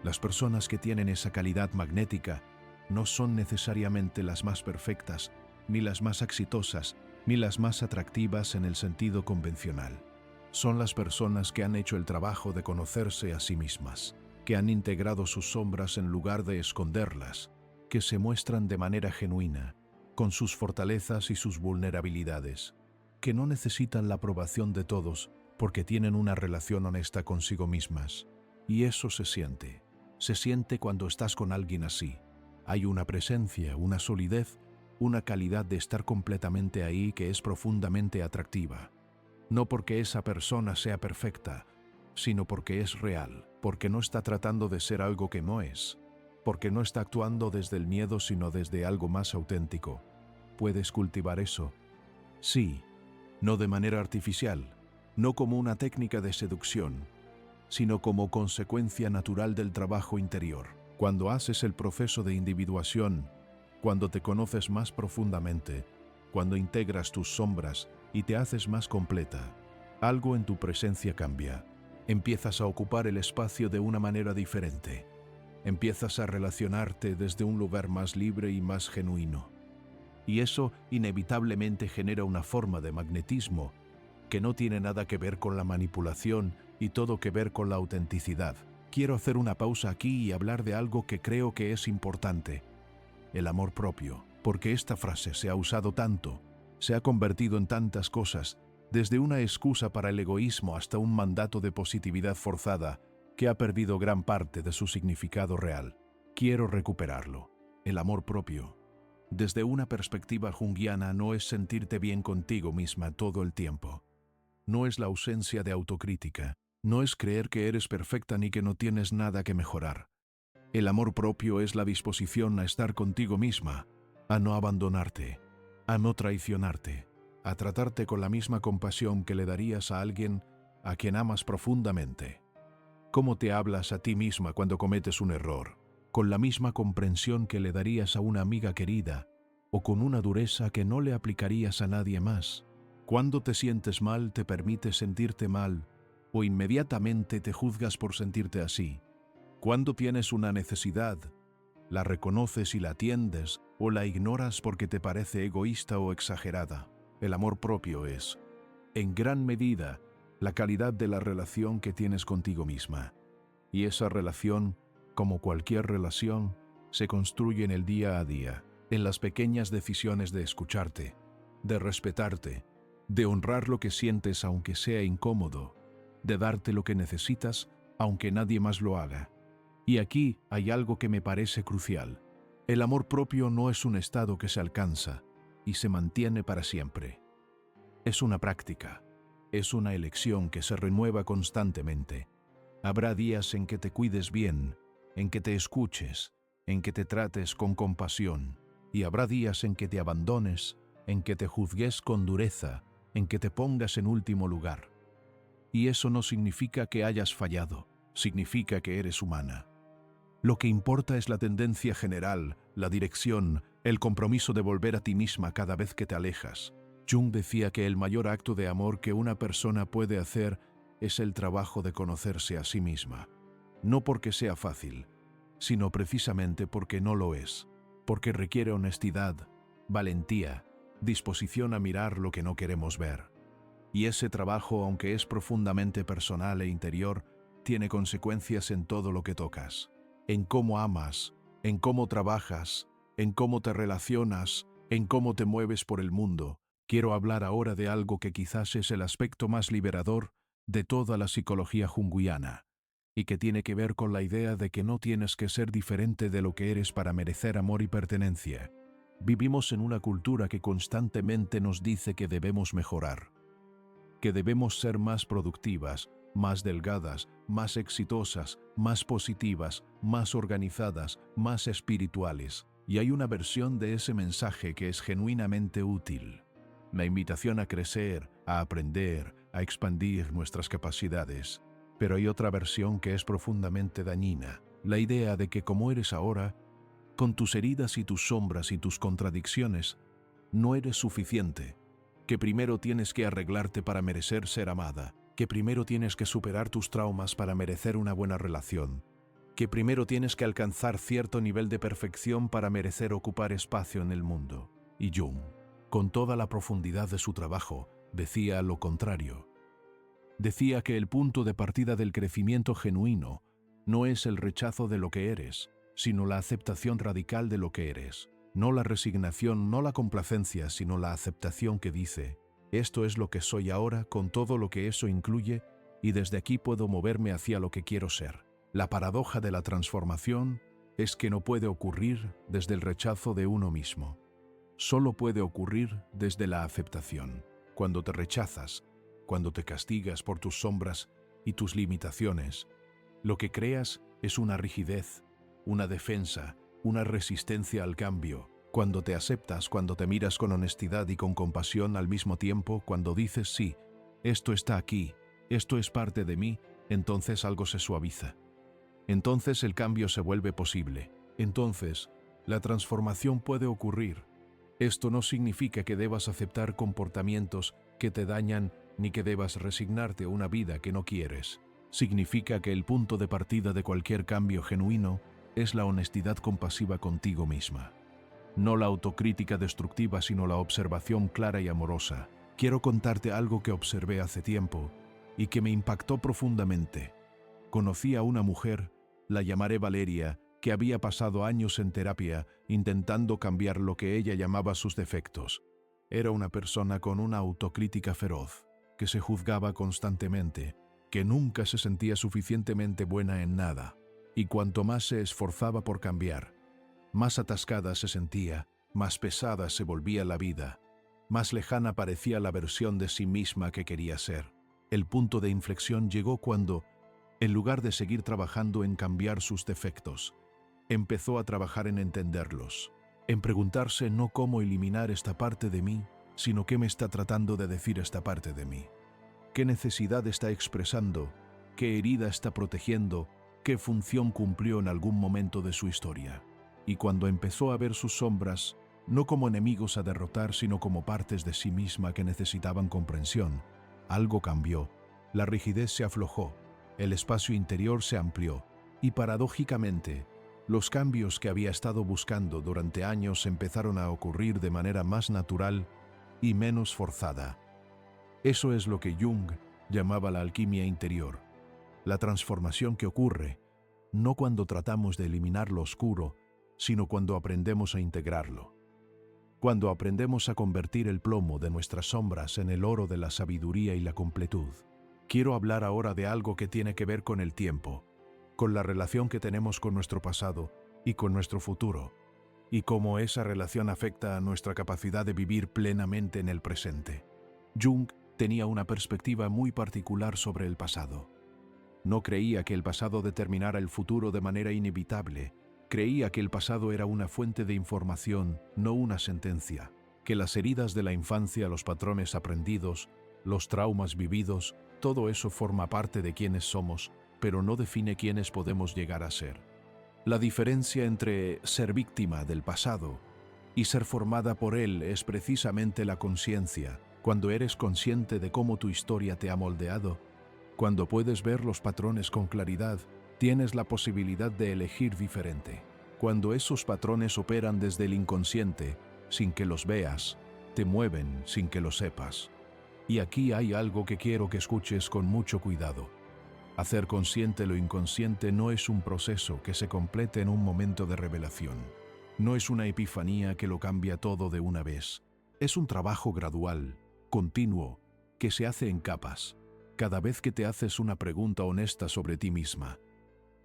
Las personas que tienen esa calidad magnética no son necesariamente las más perfectas, ni las más exitosas, ni las más atractivas en el sentido convencional. Son las personas que han hecho el trabajo de conocerse a sí mismas, que han integrado sus sombras en lugar de esconderlas, que se muestran de manera genuina, con sus fortalezas y sus vulnerabilidades, que no necesitan la aprobación de todos porque tienen una relación honesta consigo mismas. Y eso se siente cuando estás con alguien así. Hay una presencia, una solidez, una calidad de estar completamente ahí que es profundamente atractiva. No porque esa persona sea perfecta, sino porque es real, porque no está tratando de ser algo que no es, porque no está actuando desde el miedo sino desde algo más auténtico. ¿Puedes cultivar eso? Sí, no de manera artificial, no como una técnica de seducción, sino como consecuencia natural del trabajo interior. Cuando haces el proceso de individuación, cuando te conoces más profundamente, cuando integras tus sombras y te haces más completa, algo en tu presencia cambia. Empiezas a ocupar el espacio de una manera diferente. Empiezas a relacionarte desde un lugar más libre y más genuino. Y eso inevitablemente genera una forma de magnetismo que no tiene nada que ver con la manipulación y todo que ver con la autenticidad. Quiero hacer una pausa aquí y hablar de algo que creo que es importante: el amor propio, porque esta frase se ha usado tanto, se ha convertido en tantas cosas, desde una excusa para el egoísmo hasta un mandato de positividad forzada, que ha perdido gran parte de su significado real. Quiero recuperarlo. El amor propio, desde una perspectiva junguiana, no es sentirte bien contigo misma todo el tiempo. No es la ausencia de autocrítica, no es creer que eres perfecta ni que no tienes nada que mejorar. El amor propio es la disposición a estar contigo misma, a no abandonarte, a no traicionarte, a tratarte con la misma compasión que le darías a alguien a quien amas profundamente. ¿Cómo te hablas a ti misma cuando cometes un error? Con la misma comprensión que le darías a una amiga querida, o con una dureza que no le aplicarías a nadie más. Cuando te sientes mal, te permites sentirte mal, o inmediatamente te juzgas por sentirte así. Cuando tienes una necesidad, la reconoces y la atiendes, o la ignoras porque te parece egoísta o exagerada. El amor propio es, en gran medida, la calidad de la relación que tienes contigo misma. Y esa relación, como cualquier relación, se construye en el día a día, en las pequeñas decisiones de escucharte, de respetarte, de honrar lo que sientes aunque sea incómodo, de darte lo que necesitas aunque nadie más lo haga. Y aquí hay algo que me parece crucial. El amor propio no es un estado que se alcanza y se mantiene para siempre. Es una práctica, es una elección que se renueva constantemente. Habrá días en que te cuides bien, en que te escuches, en que te trates con compasión, y habrá días en que te abandones, en que te juzgues con dureza, en que te pongas en último lugar. Y eso no significa que hayas fallado, significa que eres humana. Lo que importa es la tendencia general, la dirección, el compromiso de volver a ti misma cada vez que te alejas. Jung decía que el mayor acto de amor que una persona puede hacer es el trabajo de conocerse a sí misma. No porque sea fácil, sino precisamente porque no lo es, porque requiere honestidad, valentía, disposición a mirar lo que no queremos ver. Y ese trabajo, aunque es profundamente personal e interior, tiene consecuencias en todo lo que tocas. En cómo amas, en cómo trabajas, en cómo te relacionas, en cómo te mueves por el mundo. Quiero hablar ahora de algo que quizás es el aspecto más liberador de toda la psicología junguiana, y que tiene que ver con la idea de que no tienes que ser diferente de lo que eres para merecer amor y pertenencia. Vivimos en una cultura que constantemente nos dice que debemos mejorar, que debemos ser más productivas, más delgadas, más exitosas, más positivas, más organizadas, más espirituales. Y hay una versión de ese mensaje que es genuinamente útil. La invitación a crecer, a aprender, a expandir nuestras capacidades. Pero hay otra versión que es profundamente dañina. La idea de que como eres ahora, con tus heridas y tus sombras y tus contradicciones, no eres suficiente. Que primero tienes que arreglarte para merecer ser amada, que primero tienes que superar tus traumas para merecer una buena relación, que primero tienes que alcanzar cierto nivel de perfección para merecer ocupar espacio en el mundo. Y Jung, con toda la profundidad de su trabajo, decía lo contrario. Decía que el punto de partida del crecimiento genuino no es el rechazo de lo que eres, sino la aceptación radical de lo que eres. No la resignación, no la complacencia, sino la aceptación que dice: esto es lo que soy ahora con todo lo que eso incluye y desde aquí puedo moverme hacia lo que quiero ser. La paradoja de la transformación es que no puede ocurrir desde el rechazo de uno mismo. Solo puede ocurrir desde la aceptación. Cuando te rechazas, cuando te castigas por tus sombras y tus limitaciones, lo que creas es una rigidez, una defensa, una resistencia al cambio. Cuando te aceptas, cuando te miras con honestidad y con compasión al mismo tiempo, cuando dices sí, esto está aquí, esto es parte de mí, entonces algo se suaviza. Entonces el cambio se vuelve posible. Entonces, la transformación puede ocurrir. Esto no significa que debas aceptar comportamientos que te dañan ni que debas resignarte a una vida que no quieres. Significa que el punto de partida de cualquier cambio genuino es la honestidad compasiva contigo misma. No la autocrítica destructiva, sino la observación clara y amorosa. Quiero contarte algo que observé hace tiempo y que me impactó profundamente. Conocí a una mujer, la llamaré Valeria, que había pasado años en terapia intentando cambiar lo que ella llamaba sus defectos. Era una persona con una autocrítica feroz, que se juzgaba constantemente, que nunca se sentía suficientemente buena en nada, y cuanto más se esforzaba por cambiar, más atascada se sentía, más pesada se volvía la vida, más lejana parecía la versión de sí misma que quería ser. El punto de inflexión llegó cuando, en lugar de seguir trabajando en cambiar sus defectos, empezó a trabajar en entenderlos, en preguntarse no cómo eliminar esta parte de mí, sino qué me está tratando de decir esta parte de mí. ¿Qué necesidad está expresando? ¿Qué herida está protegiendo? ¿Qué función cumplió en algún momento de su historia? Y cuando empezó a ver sus sombras, no como enemigos a derrotar, sino como partes de sí misma que necesitaban comprensión, algo cambió. La rigidez se aflojó, el espacio interior se amplió, y paradójicamente, los cambios que había estado buscando durante años empezaron a ocurrir de manera más natural y menos forzada. Eso es lo que Jung llamaba la alquimia interior, la transformación que ocurre, no cuando tratamos de eliminar lo oscuro, sino cuando aprendemos a integrarlo. Cuando aprendemos a convertir el plomo de nuestras sombras en el oro de la sabiduría y la completud. Quiero hablar ahora de algo que tiene que ver con el tiempo, con la relación que tenemos con nuestro pasado y con nuestro futuro, y cómo esa relación afecta a nuestra capacidad de vivir plenamente en el presente. Jung tenía una perspectiva muy particular sobre el pasado. No creía que el pasado determinara el futuro de manera inevitable. Creía que el pasado era una fuente de información, no una sentencia, que las heridas de la infancia, los patrones aprendidos, los traumas vividos, todo eso forma parte de quienes somos, pero no define quiénes podemos llegar a ser. La diferencia entre ser víctima del pasado y ser formada por él es precisamente la conciencia. Cuando eres consciente de cómo tu historia te ha moldeado, cuando puedes ver los patrones con claridad, tienes la posibilidad de elegir diferente. Cuando esos patrones operan desde el inconsciente, sin que los veas, te mueven sin que lo sepas. Y aquí hay algo que quiero que escuches con mucho cuidado. Hacer consciente lo inconsciente no es un proceso que se complete en un momento de revelación. No es una epifanía que lo cambia todo de una vez. Es un trabajo gradual, continuo, que se hace en capas. Cada vez que te haces una pregunta honesta sobre ti misma,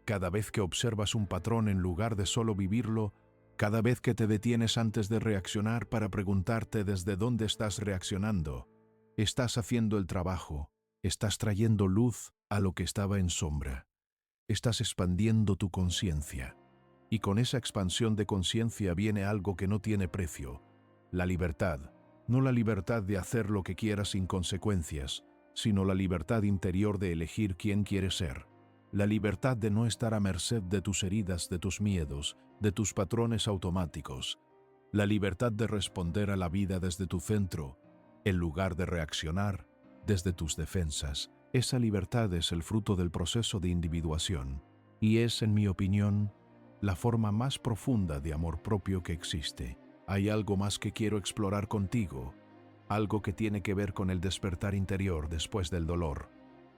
cada vez que observas un patrón en lugar de solo vivirlo, cada vez que te detienes antes de reaccionar para preguntarte desde dónde estás reaccionando, estás haciendo el trabajo, estás trayendo luz a lo que estaba en sombra, estás expandiendo tu conciencia. Y con esa expansión de conciencia viene algo que no tiene precio, la libertad. No la libertad de hacer lo que quieras sin consecuencias, sino la libertad interior de elegir quién quieres ser. La libertad de no estar a merced de tus heridas, de tus miedos, de tus patrones automáticos. La libertad de responder a la vida desde tu centro, en lugar de reaccionar desde tus defensas. Esa libertad es el fruto del proceso de individuación y es, en mi opinión, la forma más profunda de amor propio que existe. Hay algo más que quiero explorar contigo, algo que tiene que ver con el despertar interior después del dolor.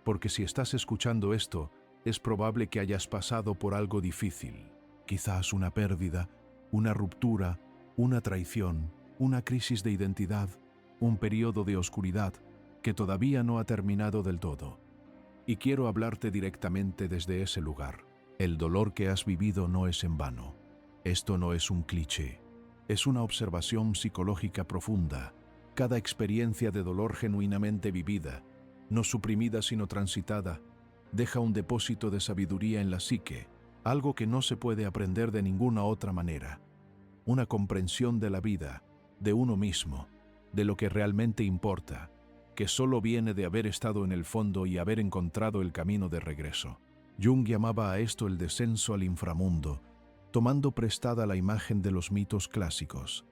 Porque si estás escuchando esto, es probable que hayas pasado por algo difícil. Quizás una pérdida, una ruptura, una traición, una crisis de identidad, un periodo de oscuridad que todavía no ha terminado del todo. Y quiero hablarte directamente desde ese lugar. El dolor que has vivido no es en vano. Esto no es un cliché. Es una observación psicológica profunda. Cada experiencia de dolor genuinamente vivida, no suprimida sino transitada, deja un depósito de sabiduría en la psique, algo que no se puede aprender de ninguna otra manera. Una comprensión de la vida, de uno mismo, de lo que realmente importa, que solo viene de haber estado en el fondo y haber encontrado el camino de regreso. Jung llamaba a esto el descenso al inframundo, tomando prestada la imagen de los mitos clásicos.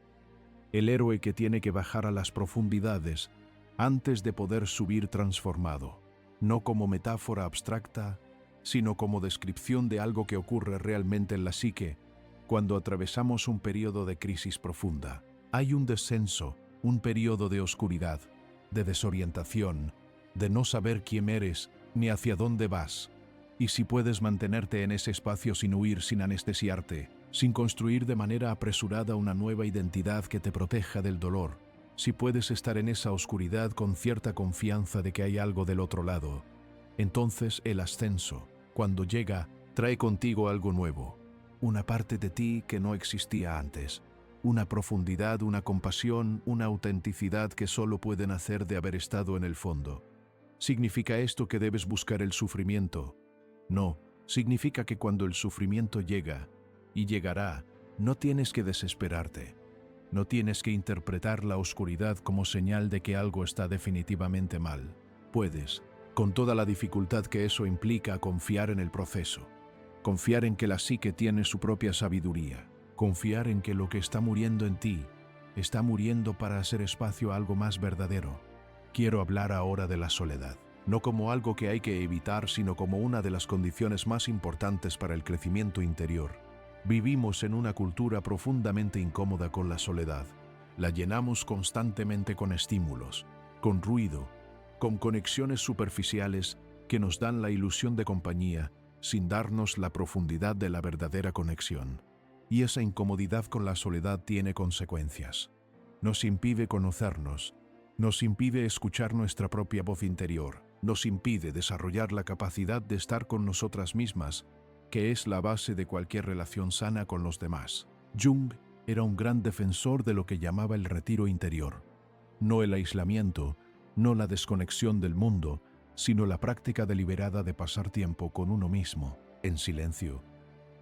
El héroe que tiene que bajar a las profundidades antes de poder subir transformado, no como metáfora abstracta, sino como descripción de algo que ocurre realmente en la psique cuando atravesamos un periodo de crisis profunda. Hay un descenso, un periodo de oscuridad, de desorientación, de no saber quién eres ni hacia dónde vas. Y si puedes mantenerte en ese espacio sin huir, sin anestesiarte, sin construir de manera apresurada una nueva identidad que te proteja del dolor, si puedes estar en esa oscuridad con cierta confianza de que hay algo del otro lado, entonces el ascenso, cuando llega, trae contigo algo nuevo, una parte de ti que no existía antes, una profundidad, una compasión, una autenticidad que solo puede nacer de haber estado en el fondo. ¿Significa esto que debes buscar el sufrimiento? No, significa que cuando el sufrimiento llega, y llegará, no tienes que desesperarte. No tienes que interpretar la oscuridad como señal de que algo está definitivamente mal. Puedes, con toda la dificultad que eso implica, confiar en el proceso. Confiar en que la psique tiene su propia sabiduría. Confiar en que lo que está muriendo en ti está muriendo para hacer espacio a algo más verdadero. Quiero hablar ahora de la soledad. No como algo que hay que evitar, sino como una de las condiciones más importantes para el crecimiento interior. Vivimos en una cultura profundamente incómoda con la soledad. La llenamos constantemente con estímulos, con ruido, con conexiones superficiales que nos dan la ilusión de compañía, sin darnos la profundidad de la verdadera conexión. Y esa incomodidad con la soledad tiene consecuencias. Nos impide conocernos, nos impide escuchar nuestra propia voz interior, nos impide desarrollar la capacidad de estar con nosotras mismas, que es la base de cualquier relación sana con los demás. Jung era un gran defensor de lo que llamaba el retiro interior. No el aislamiento, no la desconexión del mundo, sino la práctica deliberada de pasar tiempo con uno mismo, en silencio,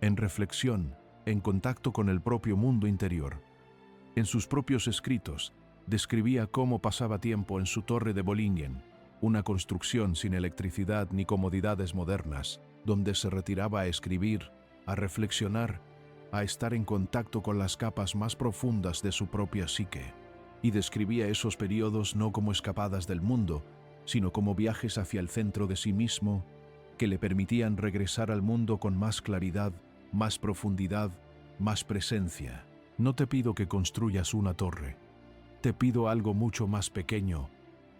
en reflexión, en contacto con el propio mundo interior. En sus propios escritos, describía cómo pasaba tiempo en su torre de Bollingen, una construcción sin electricidad ni comodidades modernas, donde se retiraba a escribir, a reflexionar, a estar en contacto con las capas más profundas de su propia psique. Y describía esos periodos no como escapadas del mundo, sino como viajes hacia el centro de sí mismo, que le permitían regresar al mundo con más claridad, más profundidad, más presencia. No te pido que construyas una torre, te pido algo mucho más pequeño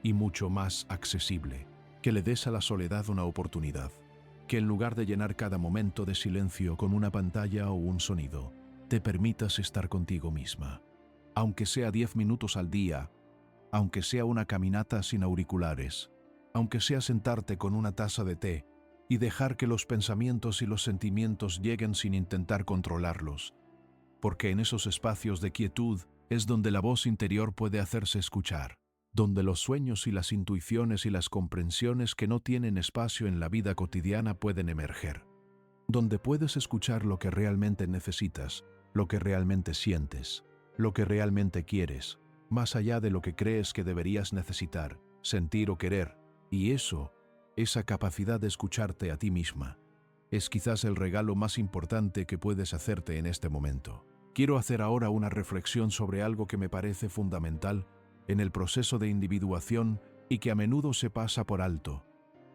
y mucho más accesible, que le des a la soledad una oportunidad, que en lugar de llenar cada momento de silencio con una pantalla o un sonido, te permitas estar contigo misma, aunque sea 10 minutos al día, aunque sea una caminata sin auriculares, aunque sea sentarte con una taza de té y dejar que los pensamientos y los sentimientos lleguen sin intentar controlarlos, porque en esos espacios de quietud es donde la voz interior puede hacerse escuchar, donde los sueños y las intuiciones y las comprensiones que no tienen espacio en la vida cotidiana pueden emerger, donde puedes escuchar lo que realmente necesitas, lo que realmente sientes, lo que realmente quieres, más allá de lo que crees que deberías necesitar, sentir o querer, y esa capacidad de escucharte a ti misma, es quizás el regalo más importante que puedes hacerte en este momento. Quiero hacer ahora una reflexión sobre algo que me parece fundamental en el proceso de individuación y que a menudo se pasa por alto,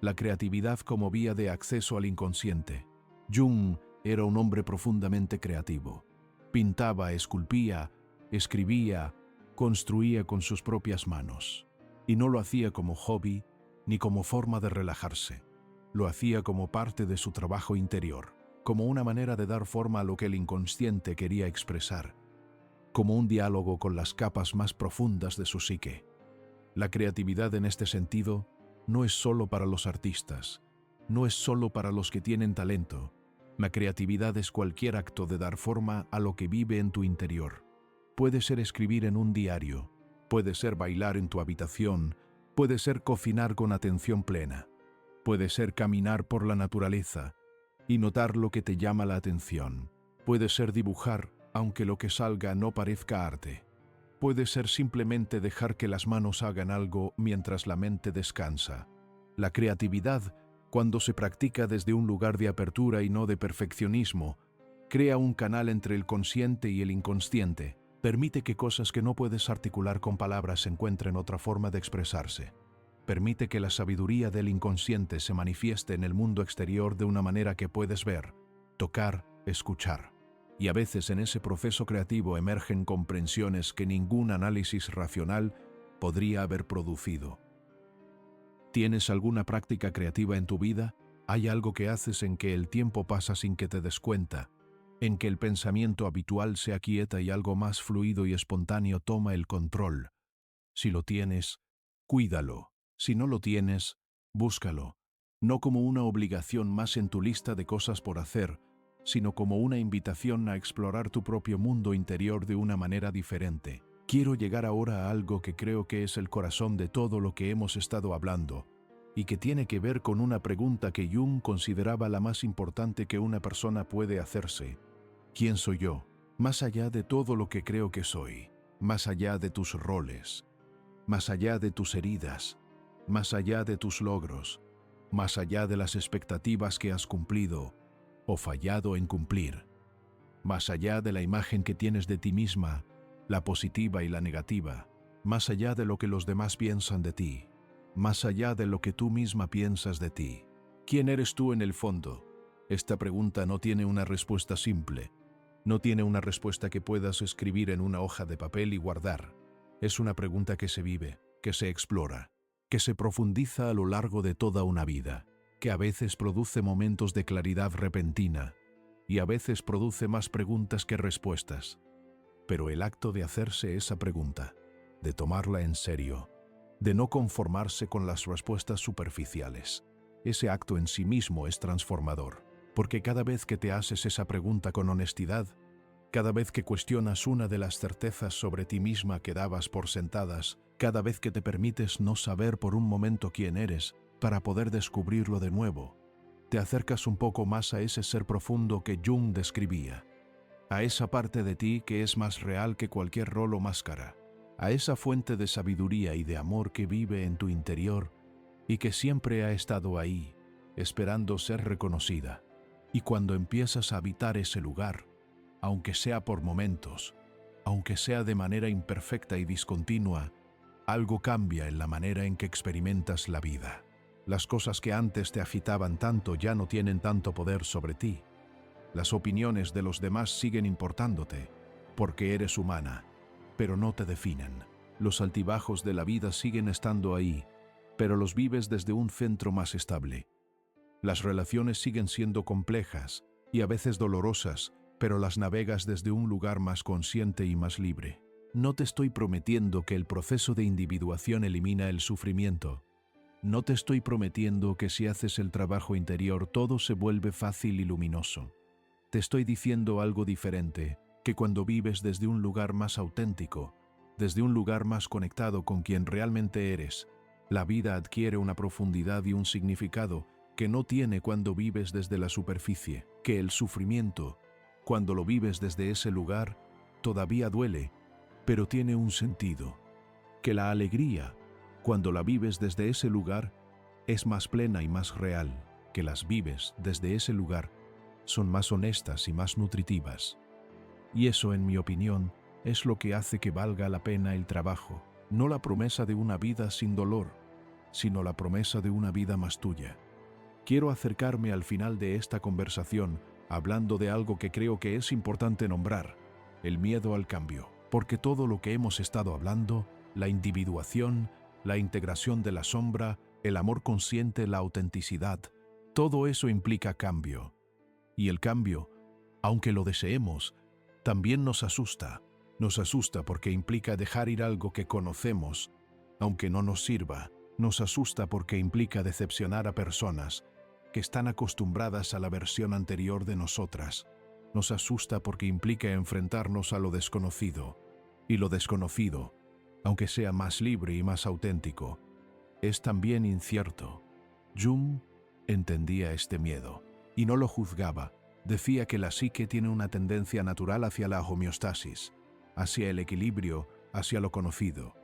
la creatividad como vía de acceso al inconsciente. Jung era un hombre profundamente creativo. Pintaba, esculpía, escribía, construía con sus propias manos. Y no lo hacía como hobby ni como forma de relajarse. Lo hacía como parte de su trabajo interior, como una manera de dar forma a lo que el inconsciente quería expresar, como un diálogo con las capas más profundas de su psique. La creatividad en este sentido no es solo para los artistas, no es solo para los que tienen talento. La creatividad es cualquier acto de dar forma a lo que vive en tu interior. Puede ser escribir en un diario, puede ser bailar en tu habitación, puede ser cocinar con atención plena, puede ser caminar por la naturaleza y notar lo que te llama la atención, puede ser dibujar, aunque lo que salga no parezca arte. Puede ser simplemente dejar que las manos hagan algo mientras la mente descansa. La creatividad, cuando se practica desde un lugar de apertura y no de perfeccionismo, crea un canal entre el consciente y el inconsciente. Permite que cosas que no puedes articular con palabras encuentren otra forma de expresarse. Permite que la sabiduría del inconsciente se manifieste en el mundo exterior de una manera que puedes ver, tocar, escuchar. Y a veces en ese proceso creativo emergen comprensiones que ningún análisis racional podría haber producido. ¿Tienes alguna práctica creativa en tu vida? ¿Hay algo que haces en que el tiempo pasa sin que te des cuenta? ¿En que el pensamiento habitual se aquieta y algo más fluido y espontáneo toma el control? Si lo tienes, cuídalo. Si no lo tienes, búscalo. No como una obligación más en tu lista de cosas por hacer, sino como una invitación a explorar tu propio mundo interior de una manera diferente. Quiero llegar ahora a algo que creo que es el corazón de todo lo que hemos estado hablando, y que tiene que ver con una pregunta que Jung consideraba la más importante que una persona puede hacerse. ¿Quién soy yo? Más allá de todo lo que creo que soy, más allá de tus roles, más allá de tus heridas, más allá de tus logros, más allá de las expectativas que has cumplido o fallado en cumplir, más allá de la imagen que tienes de ti misma, la positiva y la negativa, más allá de lo que los demás piensan de ti, más allá de lo que tú misma piensas de ti. ¿Quién eres tú en el fondo? Esta pregunta no tiene una respuesta simple, no tiene una respuesta que puedas escribir en una hoja de papel y guardar. Es una pregunta que se vive, que se explora, que se profundiza a lo largo de toda una vida, que a veces produce momentos de claridad repentina y a veces produce más preguntas que respuestas. Pero el acto de hacerse esa pregunta, de tomarla en serio, de no conformarse con las respuestas superficiales, ese acto en sí mismo es transformador, porque cada vez que te haces esa pregunta con honestidad, cada vez que cuestionas una de las certezas sobre ti misma que dabas por sentadas, cada vez que te permites no saber por un momento quién eres, para poder descubrirlo de nuevo, te acercas un poco más a ese ser profundo que Jung describía, a esa parte de ti que es más real que cualquier rol o máscara, a esa fuente de sabiduría y de amor que vive en tu interior y que siempre ha estado ahí, esperando ser reconocida. Y cuando empiezas a habitar ese lugar, aunque sea por momentos, aunque sea de manera imperfecta y discontinua, algo cambia en la manera en que experimentas la vida. Las cosas que antes te agitaban tanto ya no tienen tanto poder sobre ti. Las opiniones de los demás siguen importándote, porque eres humana, pero no te definen. Los altibajos de la vida siguen estando ahí, pero los vives desde un centro más estable. Las relaciones siguen siendo complejas y a veces dolorosas, pero las navegas desde un lugar más consciente y más libre. No te estoy prometiendo que el proceso de individuación elimina el sufrimiento. No te estoy prometiendo que si haces el trabajo interior todo se vuelve fácil y luminoso. Te estoy diciendo algo diferente, que cuando vives desde un lugar más auténtico, desde un lugar más conectado con quien realmente eres, la vida adquiere una profundidad y un significado que no tiene cuando vives desde la superficie, que el sufrimiento, cuando lo vives desde ese lugar, todavía duele, pero tiene un sentido, que la alegría, cuando la vives desde ese lugar, es más plena y más real, que las vives desde ese lugar, son más honestas y más nutritivas. Y eso, en mi opinión, es lo que hace que valga la pena el trabajo, no la promesa de una vida sin dolor, sino la promesa de una vida más tuya. Quiero acercarme al final de esta conversación hablando de algo que creo que es importante nombrar: el miedo al cambio. Porque todo lo que hemos estado hablando, la individuación, la integración de la sombra, el amor consciente, la autenticidad, todo eso implica cambio. Y el cambio, aunque lo deseemos, también nos asusta. Nos asusta porque implica dejar ir algo que conocemos, aunque no nos sirva. Nos asusta porque implica decepcionar a personas que están acostumbradas a la versión anterior de nosotras. Nos asusta porque implica enfrentarnos a lo desconocido. Y lo desconocido, aunque sea más libre y más auténtico, es también incierto. Jung entendía este miedo y no lo juzgaba. Decía que la psique tiene una tendencia natural hacia la homeostasis, hacia el equilibrio, hacia lo conocido,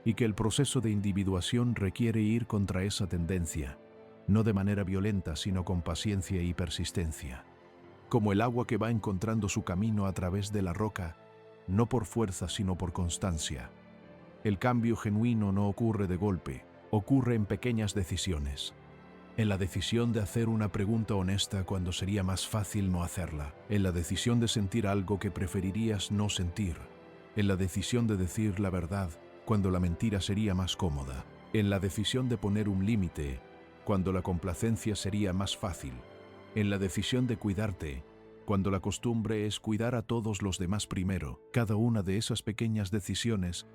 y que el proceso de individuación requiere ir contra esa tendencia, no de manera violenta, sino con paciencia y persistencia. Como el agua que va encontrando su camino a través de la roca, no por fuerza, sino por constancia. El cambio genuino no ocurre de golpe, ocurre en pequeñas decisiones. En la decisión de hacer una pregunta honesta cuando sería más fácil no hacerla. En la decisión de sentir algo que preferirías no sentir. En la decisión de decir la verdad cuando la mentira sería más cómoda. En la decisión de poner un límite cuando la complacencia sería más fácil. En la decisión de cuidarte cuando la costumbre es cuidar a todos los demás primero. Cada una de esas pequeñas decisiones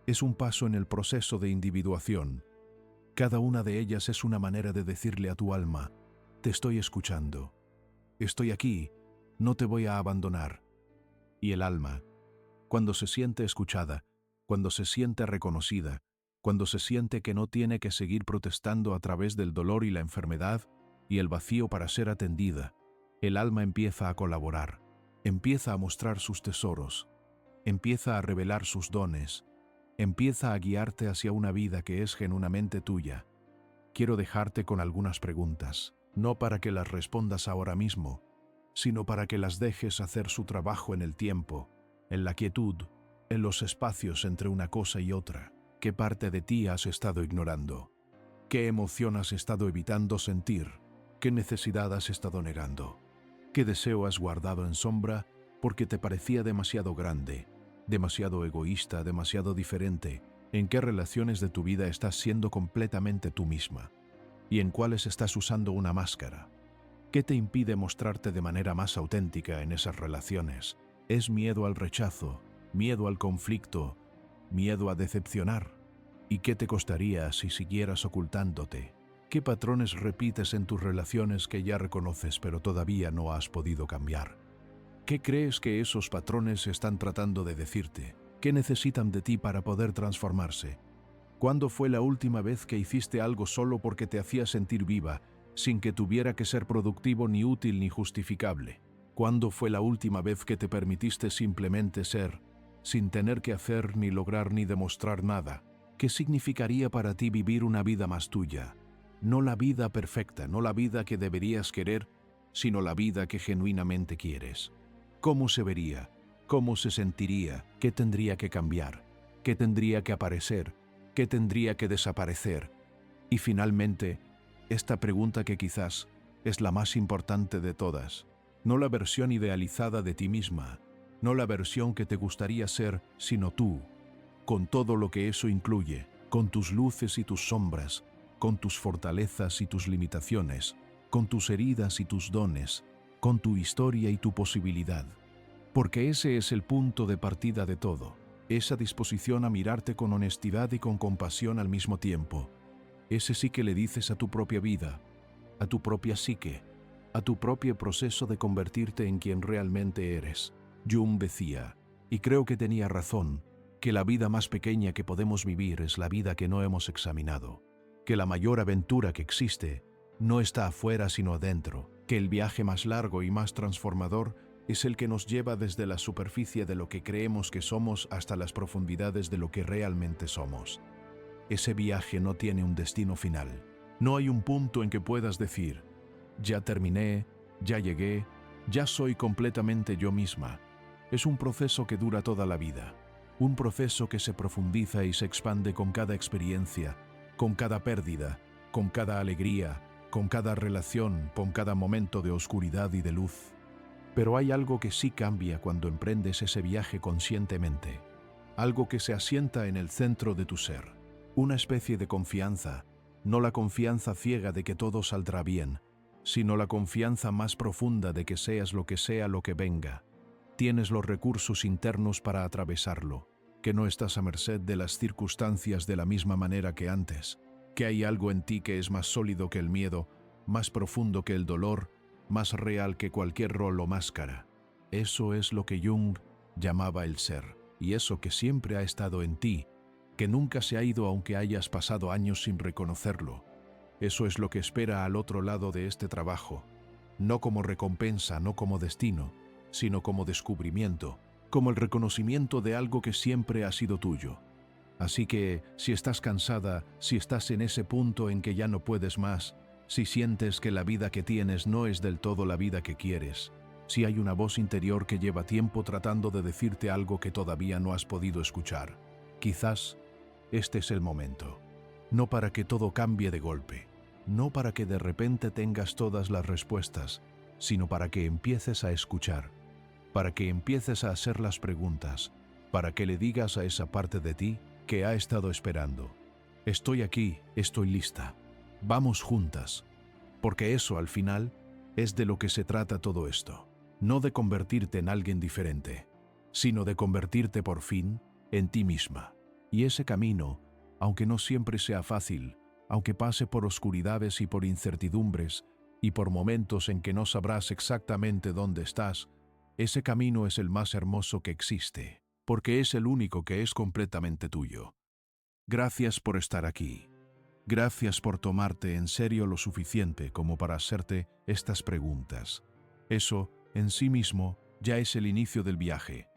es un paso en el proceso de individuación. Cada una de ellas es una manera de decirle a tu alma: te estoy escuchando, estoy aquí, no te voy a abandonar. Y el alma, cuando se siente escuchada, cuando se siente reconocida, cuando se siente que no tiene que seguir protestando a través del dolor y la enfermedad y el vacío para ser atendida, el alma empieza a colaborar, empieza a mostrar sus tesoros, empieza a revelar sus dones, empieza a guiarte hacia una vida que es genuinamente tuya. Quiero dejarte con algunas preguntas, no para que las respondas ahora mismo, sino para que las dejes hacer su trabajo en el tiempo, en la quietud, en los espacios entre una cosa y otra. ¿Qué parte de ti has estado ignorando? ¿Qué emoción has estado evitando sentir? ¿Qué necesidad has estado negando? ¿Qué deseo has guardado en sombra porque te parecía demasiado grande, demasiado egoísta, demasiado diferente? ¿En qué relaciones de tu vida estás siendo completamente tú misma? ¿Y en cuáles estás usando una máscara? ¿Qué te impide mostrarte de manera más auténtica en esas relaciones? ¿Es miedo al rechazo, miedo al conflicto, miedo a decepcionar? ¿Y qué te costaría si siguieras ocultándote? ¿Qué patrones repites en tus relaciones que ya reconoces pero todavía no has podido cambiar? ¿Qué crees que esos patrones están tratando de decirte? ¿Qué necesitan de ti para poder transformarse? ¿Cuándo fue la última vez que hiciste algo solo porque te hacía sentir viva, sin que tuviera que ser productivo, ni útil, ni justificable? ¿Cuándo fue la última vez que te permitiste simplemente ser, sin tener que hacer, ni lograr, ni demostrar nada? ¿Qué significaría para ti vivir una vida más tuya? No la vida perfecta, no la vida que deberías querer, sino la vida que genuinamente quieres. ¿Cómo se vería? ¿Cómo se sentiría? ¿Qué tendría que cambiar? ¿Qué tendría que aparecer? ¿Qué tendría que desaparecer? Y finalmente, esta pregunta que quizás es la más importante de todas. No la versión idealizada de ti misma, no la versión que te gustaría ser, sino tú, con todo lo que eso incluye, con tus luces y tus sombras, con tus fortalezas y tus limitaciones, con tus heridas y tus dones, con tu historia y tu posibilidad. Porque ese es el punto de partida de todo, esa disposición a mirarte con honestidad y con compasión al mismo tiempo. Ese sí que le dices a tu propia vida, a tu propia psique, a tu propio proceso de convertirte en quien realmente eres. Jung decía, y creo que tenía razón, que la vida más pequeña que podemos vivir es la vida que no hemos examinado, que la mayor aventura que existe no está afuera sino adentro, que el viaje más largo y más transformador es el que nos lleva desde la superficie de lo que creemos que somos hasta las profundidades de lo que realmente somos. Ese viaje no tiene un destino final. No hay un punto en que puedas decir, ya terminé, ya llegué, ya soy completamente yo misma. Es un proceso que dura toda la vida, un proceso que se profundiza y se expande con cada experiencia, con cada pérdida, con cada alegría, con cada relación, con cada momento de oscuridad y de luz. Pero hay algo que sí cambia cuando emprendes ese viaje conscientemente, algo que se asienta en el centro de tu ser, una especie de confianza, no la confianza ciega de que todo saldrá bien, sino la confianza más profunda de que seas lo que venga. Tienes los recursos internos para atravesarlo, que no estás a merced de las circunstancias de la misma manera que antes, que hay algo en ti que es más sólido que el miedo, más profundo que el dolor, más real que cualquier rol o máscara. Eso es lo que Jung llamaba el ser, y eso que siempre ha estado en ti, que nunca se ha ido aunque hayas pasado años sin reconocerlo. Eso es lo que espera al otro lado de este trabajo, no como recompensa, no como destino, sino como descubrimiento, como el reconocimiento de algo que siempre ha sido tuyo. Así que, si estás cansada, si estás en ese punto en que ya no puedes más, si sientes que la vida que tienes no es del todo la vida que quieres, si hay una voz interior que lleva tiempo tratando de decirte algo que todavía no has podido escuchar, quizás este es el momento. No para que todo cambie de golpe, no para que de repente tengas todas las respuestas, sino para que empieces a escuchar, para que empieces a hacer las preguntas, para que le digas a esa parte de ti que ha estado esperando: estoy aquí, estoy lista, vamos juntas, porque eso al final es de lo que se trata todo esto, no de convertirte en alguien diferente, sino de convertirte por fin en ti misma. Y ese camino, aunque no siempre sea fácil, aunque pase por oscuridades y por incertidumbres, y por momentos en que no sabrás exactamente dónde estás, ese camino es el más hermoso que existe, porque es el único que es completamente tuyo. Gracias por estar aquí. Gracias por tomarte en serio lo suficiente como para hacerte estas preguntas. Eso, en sí mismo, ya es el inicio del viaje.